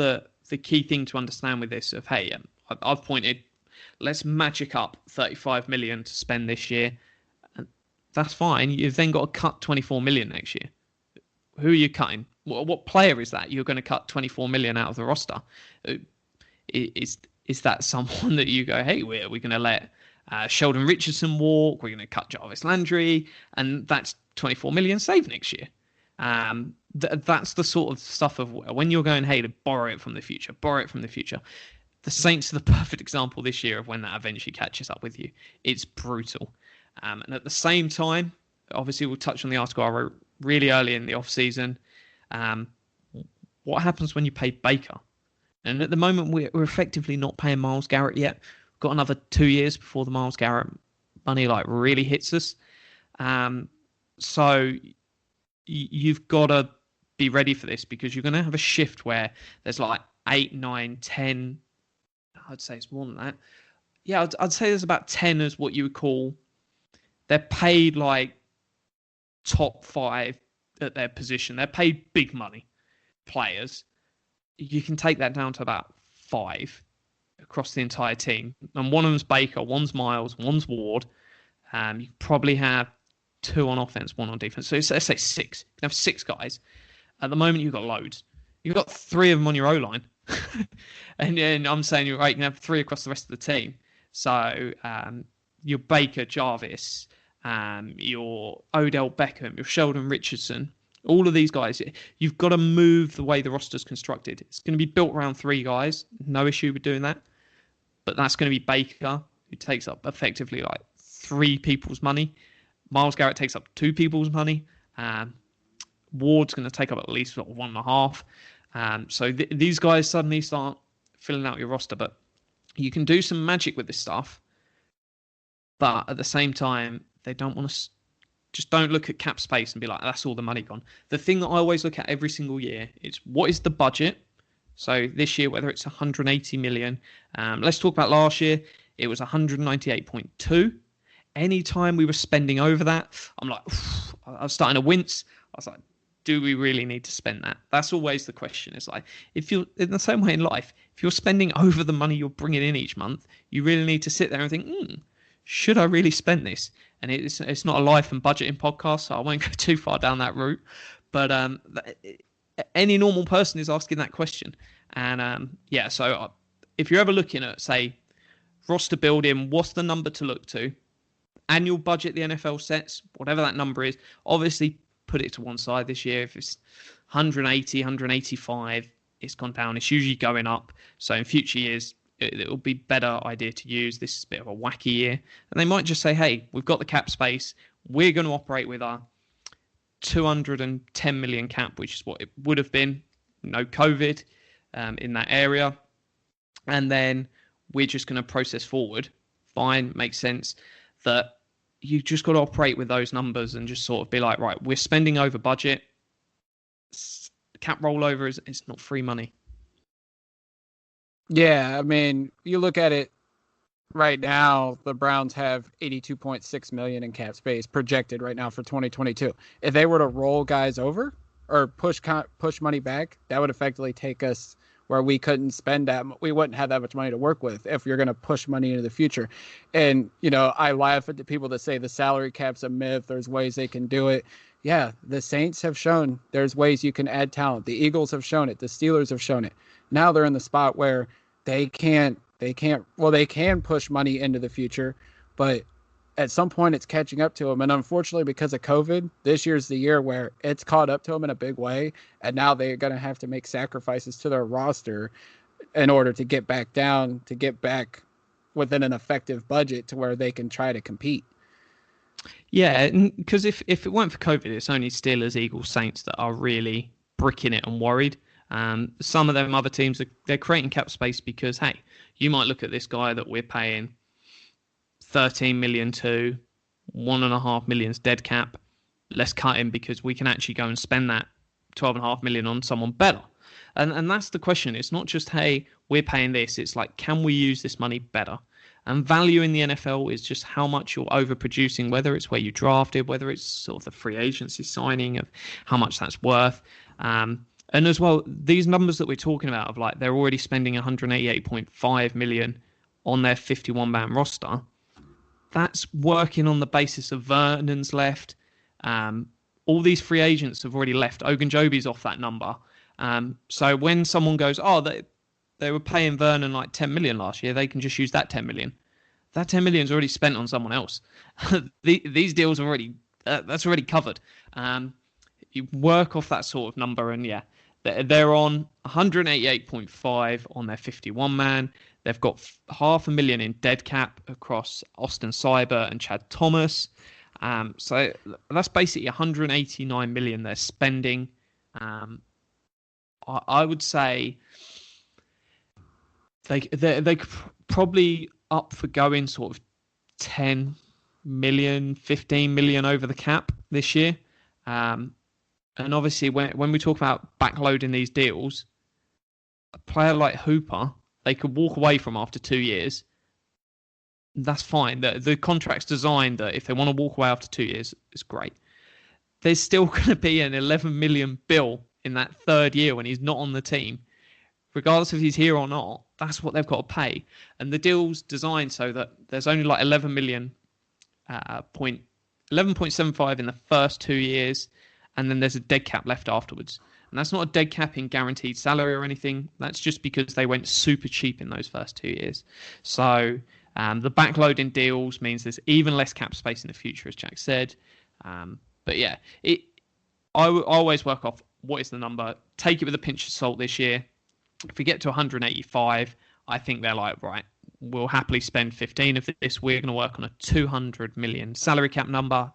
Speaker 2: the key thing to understand with this of, hey, I've pointed, let's magic up 35 million to spend this year. And that's fine. You've then got to cut 24 million next year. Who are you cutting? What player is that? You're going to cut 24 million out of the roster. Is that someone that you go, hey, we're going to let Sheldon Richardson walk? We're going to cut Jarvis Landry, and that's 24 million saved next year. That's the sort of stuff of when you're going, hey, to borrow it from the future. The Saints are the perfect example this year of when that eventually catches up with you. It's brutal. And at the same time, obviously we'll touch on the article I wrote really early in the off-season. What happens when you pay Baker? And at the moment, we're effectively not paying Myles Garrett yet. We've got another 2 years before the Myles Garrett money really hits us. So you've got to be ready for this, because you're going to have a shift where there's 8, 9, 10. I'd say it's more than that. Yeah, I'd say there's about 10 as what you would call. They're paid top 5 at their position. They're paid big money players. You can take that down to about 5 across the entire team. And one of them's Baker, one's Myles, one's Ward. You probably have 2 on offense, 1 on defense. So let's say 6. You can have 6 guys. At the moment, you've got loads. You've got 3 of them on your O-line. And then I'm saying, you're right, you can have 3 across the rest of the team. So your Baker, Jarvis, your Odell Beckham, your Sheldon Richardson, all of these guys, you've got to move the way the roster's constructed. It's going to be built around 3 guys. No issue with doing that. But that's going to be Baker, who takes up effectively 3 people's money. Myles Garrett takes up 2 people's money. Ward's going to take up at least 1.5. So these guys suddenly start filling out your roster. But you can do some magic with this stuff. But at the same time, they don't want to... Just don't look at cap space and be like, that's all the money gone. The thing that I always look at every single year is, what is the budget? So this year, whether it's 180 million, let's talk about last year. It was 198.2. Anytime we were spending over that, I'm like, I was starting to wince. I was like, do we really need to spend that? That's always the question. It's like, if you're in the same way in life, if you're spending over the money you're bringing in each month, you really need to sit there and think, should I really spend this? And it's not a life and budgeting podcast, so I won't go too far down that route. But any normal person is asking that question. And so if you're ever looking at, say, roster building, what's the number to look to? Annual budget the NFL sets, whatever that number is, obviously put it to one side this year. If it's 180, 185, it's gone down. It's usually going up. So in future years, it will be better idea to use. This is a bit of a wacky year. And they might just say, hey, we've got the cap space. We're going to operate with our 210 million cap, which is what it would have been, no COVID in that area. And then we're just going to process forward. Fine, makes sense. That you just got to operate with those numbers and just sort of be like, right, we're spending over budget. Cap rollover is not free money.
Speaker 1: Yeah, I mean, you look at it right now, the Browns have 82.6 million in cap space projected right now for 2022. If they were to roll guys over or push money back, that would effectively take us where we couldn't spend that, we wouldn't have that much money to work with if you're going to push money into the future. And, I laugh at the people that say the salary cap's a myth. There's ways they can do it. Yeah, the Saints have shown there's ways you can add talent. The Eagles have shown it. The Steelers have shown it. Now they're in the spot where they can push money into the future, but at some point it's catching up to them. And unfortunately, because of COVID, this year's the year where it's caught up to them in a big way. And now they're going to have to make sacrifices to their roster in order to get back within an effective budget to where they can try to compete.
Speaker 2: Yeah, because if it weren't for COVID, it's only Steelers, Eagles, Saints that are really bricking it and worried. Some of them other teams, they're creating cap space because, hey, you might look at this guy that we're paying 13 million to, 1.5 million's dead cap. Let's cut him because we can actually go and spend that 12.5 million on someone better. And that's the question. It's not just, hey, we're paying this. It's like, can we use this money better? And value in the NFL is just how much you're overproducing, whether it's where you drafted, whether it's sort of the free agency signing of how much that's worth. And as well, these numbers that we're talking about of like they're already spending 188.5 million on their 51-man roster. That's working on the basis of Vernon's left. All these free agents have already left. Ogunjobi's off that number. So when someone goes, they were paying Vernon like 10 million last year, they can just use that 10 million. That 10 million is already spent on someone else. These deals are already, that's already covered. You work off that sort of number, and yeah, they're on 188.5 on their 51-man. They've got $500,000 in dead cap across Austin Seibert and Chad Thomas. So that's basically 189 million they're spending. I would say they probably up for going sort of 10 million, 15 million over the cap this year. And obviously when we talk about backloading these deals, a player like Hooper, they could walk away from after 2 years. That's fine. The contract's designed that if they want to walk away after 2 years, it's great. There's still going to be an 11 million bill in that third year when he's not on the team. Regardless if he's here or not, that's what they've got to pay. And the deal's designed so that there's only like 11.75 in the first 2 years, and then there's a dead cap left afterwards. And that's not a dead cap in guaranteed salary or anything. That's just because they went super cheap in those first 2 years. So the backloading deals means there's even less cap space in the future, as Jack said. But yeah, I always work off what is the number. Take it with a pinch of salt this year. If we get to 185, I think they're like, right, we'll happily spend 15 of this. We're going to work on a 200 million salary cap number.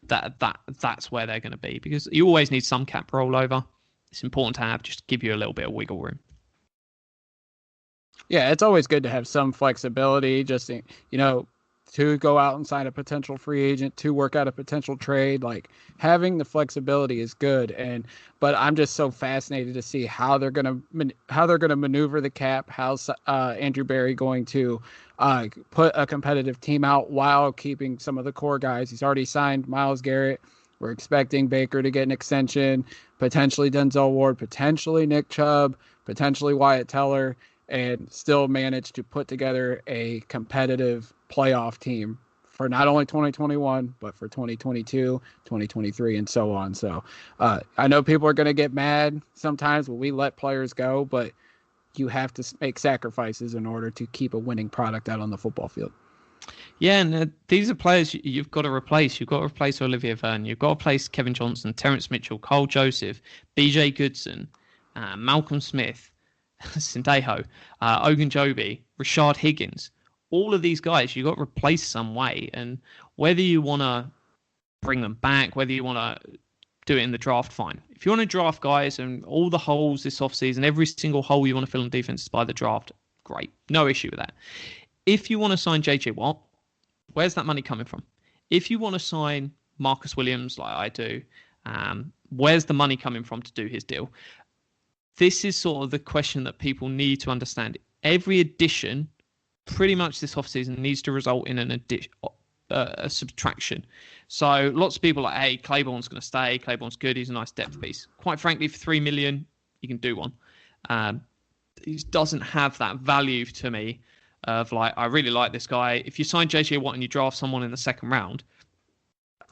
Speaker 2: That's where they're going to be, because you always need some cap rollover. It's important to have, just to give you a little bit of wiggle room.
Speaker 1: Yeah, it's always good to have some flexibility, just, to go out and sign a potential free agent, to work out a potential trade. Like, having the flexibility is good. But I'm just so fascinated to see how they're going to maneuver the cap. How's Andrew Berry going to put a competitive team out while keeping some of the core guys? He's already signed Myles Garrett. We're expecting Baker to get an extension, potentially Denzel Ward, potentially Nick Chubb, potentially Wyatt Teller, and still manage to put together a competitive playoff team for not only 2021, but for 2022, 2023, and so on. So I know people are going to get mad sometimes when we let players go, but you have to make sacrifices in order to keep a winning product out on the football field.
Speaker 2: Yeah, and these are players you've got to replace. You've got to replace Olivier Vernon. You've got to replace Kevin Johnson, Terrence Mitchell, Cole Joseph, BJ Goodson, Malcolm Smith, Sindejo, Ogunjobi, Rashard Higgins. All of these guys, you've got to replace some way. And whether you want to bring them back, whether you want to do it in the draft, fine. If you want to draft guys and all the holes this offseason, every single hole you want to fill in defense is by the draft, great. No issue with that. If you want to sign JJ Watt, where's that money coming from? If you want to sign Marcus Williams like I do, where's the money coming from to do his deal? This is sort of the question that people need to understand. Every addition, pretty much this offseason, needs to result in a subtraction. So lots of people are like, hey, Claiborne's going to stay. Claiborne's good. He's a nice depth piece. Quite frankly, for $3 million, you can do one. he doesn't have that value to me of like, I really like this guy. If you sign JJ Watt and you draft someone in the second round,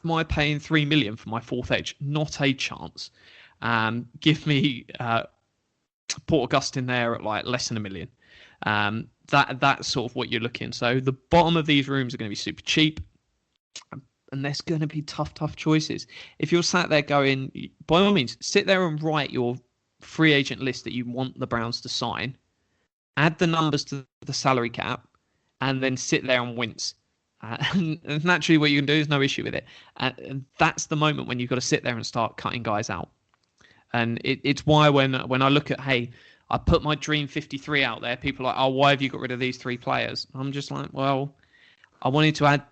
Speaker 2: am I paying $3 million for my fourth edge? Not a chance. Give me Port Augustine there at like less than $1 million. That's sort of what you're looking. So the bottom of these rooms are going to be super cheap, and there's going to be tough choices. If you're sat there going, by all means, sit there and write your free agent list that you want the Browns to sign, add the numbers to the salary cap, and then sit there and wince. And naturally, what you can do is no issue with it. And that's the moment when you've got to sit there and start cutting guys out. And it's why when I look at, hey, I put my dream 53 out there, people are like, oh, why have you got rid of these 3 players? I'm just like, well, I wanted to add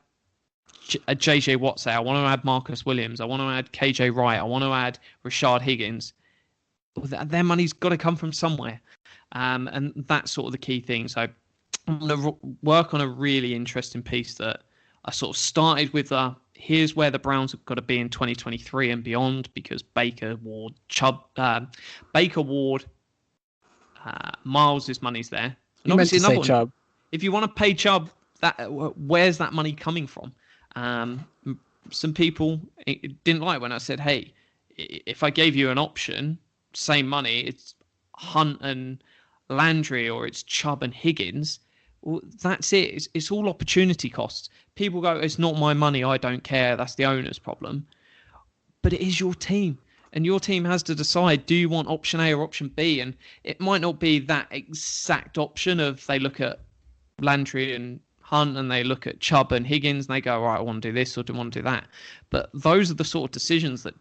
Speaker 2: a JJ Watt. I want to add Marcus Williams. I want to add KJ Wright. I want to add Rashard Higgins. Their money's got to come from somewhere. And that's sort of the key thing. So I'm going to work on a really interesting piece that I sort of started with. Here's where the Browns have got to be in 2023 and beyond, because Baker, Ward, Miles' money's there. And obviously another one,
Speaker 1: Chubb.
Speaker 2: If you want to pay Chubb, where's that money coming from? Some people didn't like when I said, hey, if I gave you an option, same money, it's Hunt and Landry, or it's Chubb and Higgins. Well, that's it. It's all opportunity costs. People go, it's not my money, I don't care, that's the owner's problem. But it is your team. And your team has to decide, do you want option A or option B? And it might not be that exact option of they look at Landry and Hunt and they look at Chubb and Higgins and they go, all right, I want to do this or do I want to do that. But those are the sort of decisions that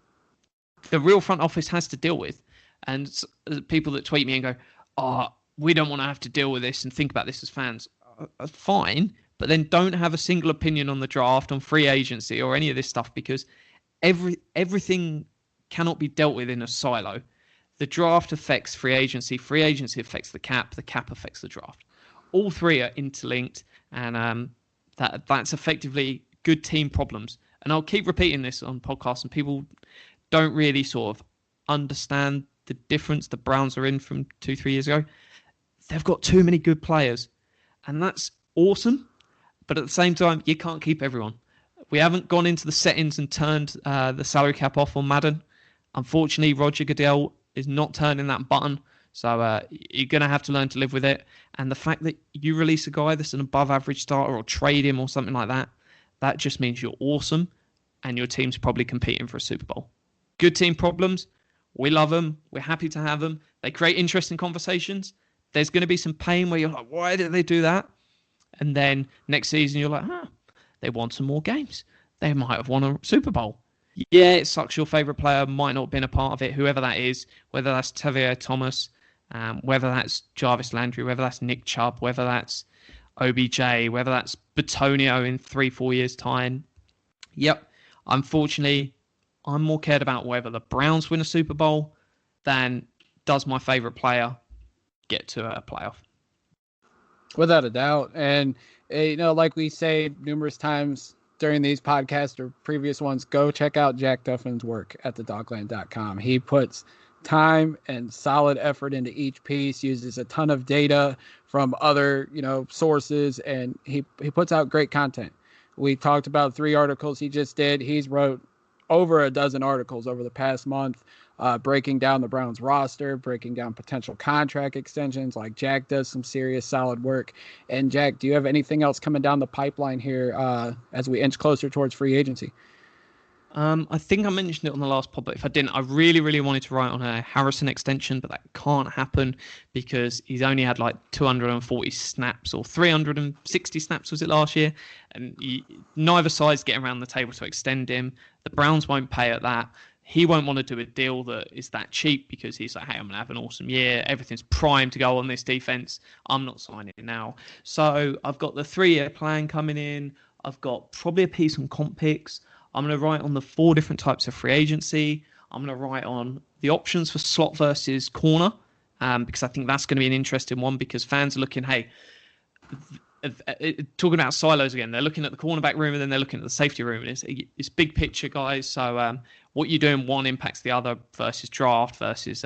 Speaker 2: the real front office has to deal with. And people that tweet me and go, oh, we don't want to have to deal with this and think about this as fans. Fine, but then don't have a single opinion on the draft, on free agency or any of this stuff, because everything cannot be dealt with in a silo. The draft affects free agency affects the cap affects the draft. All 3 are interlinked, and that's effectively good team problems. And I'll keep repeating this on podcasts, and people don't really sort of understand the difference the Browns are in from 2-3 years ago. They've got too many good players, and that's awesome. But at the same time, you can't keep everyone. We haven't gone into the settings and turned the salary cap off on Madden. Unfortunately, Roger Goodell is not turning that button. So you're going to have to learn to live with it. And the fact that you release a guy that's an above average starter or trade him or something like that, that just means you're awesome and your team's probably competing for a Super Bowl. Good team problems. We love them. We're happy to have them. They create interesting conversations. There's going to be some pain where you're like, why did they do that? And then next season, you're like, they won some more games. They might have won a Super Bowl. Yeah, it sucks. Your favorite player might not have been a part of it, whoever that is, whether that's Xavier Thomas, whether that's Jarvis Landry, whether that's Nick Chubb, whether that's OBJ, whether that's Batonio in 3-4 years' time. Yep. Unfortunately, I'm more cared about whether the Browns win a Super Bowl than does my favorite player get to a playoff.
Speaker 1: Without a doubt. And, like we say numerous times during these podcasts or previous ones, go check out Jack Duffin's work at thedogland.com. He puts time and solid effort into each piece, uses a ton of data from other, sources, and he puts out great content. We talked about 3 articles he just did. He's wrote over a dozen articles over the past month, breaking down the Browns roster, breaking down potential contract extensions. Like Jack does some serious solid work. And Jack, do you have anything else coming down the pipeline here as we inch closer towards free agency?
Speaker 2: I think I mentioned it on the last pod, but if I didn't, I really, really wanted to write on a Harrison extension, but that can't happen because he's only had like 240 snaps or 360 snaps, was it last year? And neither side's getting around the table to extend him. The Browns won't pay at that. He won't want to do a deal that is that cheap because he's like, hey, I'm going to have an awesome year. Everything's primed to go on this defense. I'm not signing it now. So I've got the 3-year plan coming in. I've got probably a piece on comp picks. I'm going to write on the 4 different types of free agency. I'm going to write on the options for slot versus corner because I think that's going to be an interesting one because fans are looking, hey, talking about silos again, they're looking at the cornerback room and then they're looking at the safety room. It's big picture, guys. So what you do in one impacts the other versus draft versus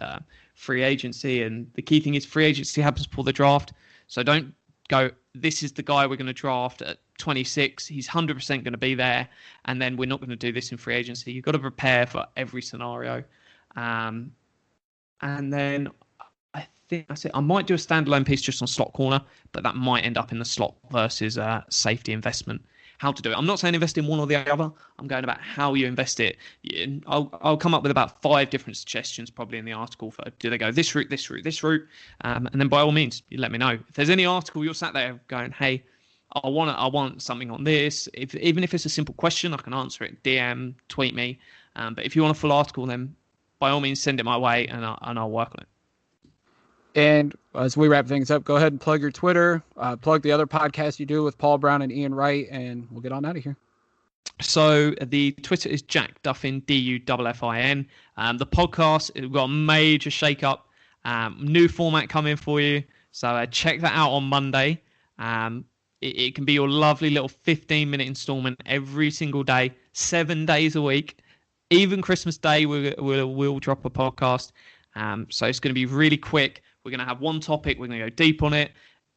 Speaker 2: free agency, and the key thing is free agency happens before the draft. So don't go, this is the guy we're going to draft at 26. He's 100% going to be there, and then we're not going to do this in free agency. You've got to prepare for every scenario. And then I think that's it. I might do a standalone piece just on slot corner, but that might end up in the slot versus safety investment. How to do it. I'm not saying invest in one or the other. I'm going about how you invest it. I'll come up with about 5 different suggestions probably in the article for, do they go this route, this route, this route? And then by all means, you let me know. If there's any article you're sat there going, hey, I want something on this. Even if it's a simple question, I can answer it. DM, tweet me. But if you want a full article, then by all means, send it my way and I'll work on it.
Speaker 1: And as we wrap things up, go ahead and plug your Twitter, plug the other podcast you do with Paul Brown and Ian Wright, and we'll get on out of here.
Speaker 2: So the Twitter is Jack Duffin, Duffin. The podcast, we've got a major shake-up, new format coming for you. So check that out on Monday. It can be your lovely little 15-minute installment every single day, 7 days a week. Even Christmas Day, we'll drop a podcast. So it's going to be really quick. We're going to have one topic. We're going to go deep on it,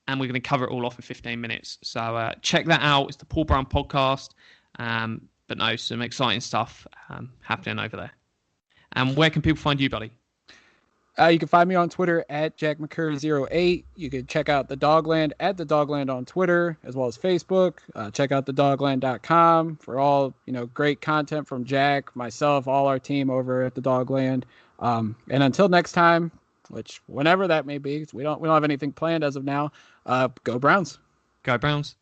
Speaker 2: and we're going to cover it all off in 15 minutes. So check that out. It's the Paul Brown podcast. But no, some exciting stuff happening over there. And where can people find you, buddy?
Speaker 1: You can find me on Twitter at JackMcCurry08. You can check out The Dogland at The Dogland on Twitter, as well as Facebook. Check out thedogland.com for all, great content from Jack, myself, all our team over at The Dogland. And until next time, which whenever that may be, we don't have anything planned as of now. Go Browns.
Speaker 2: Go Browns.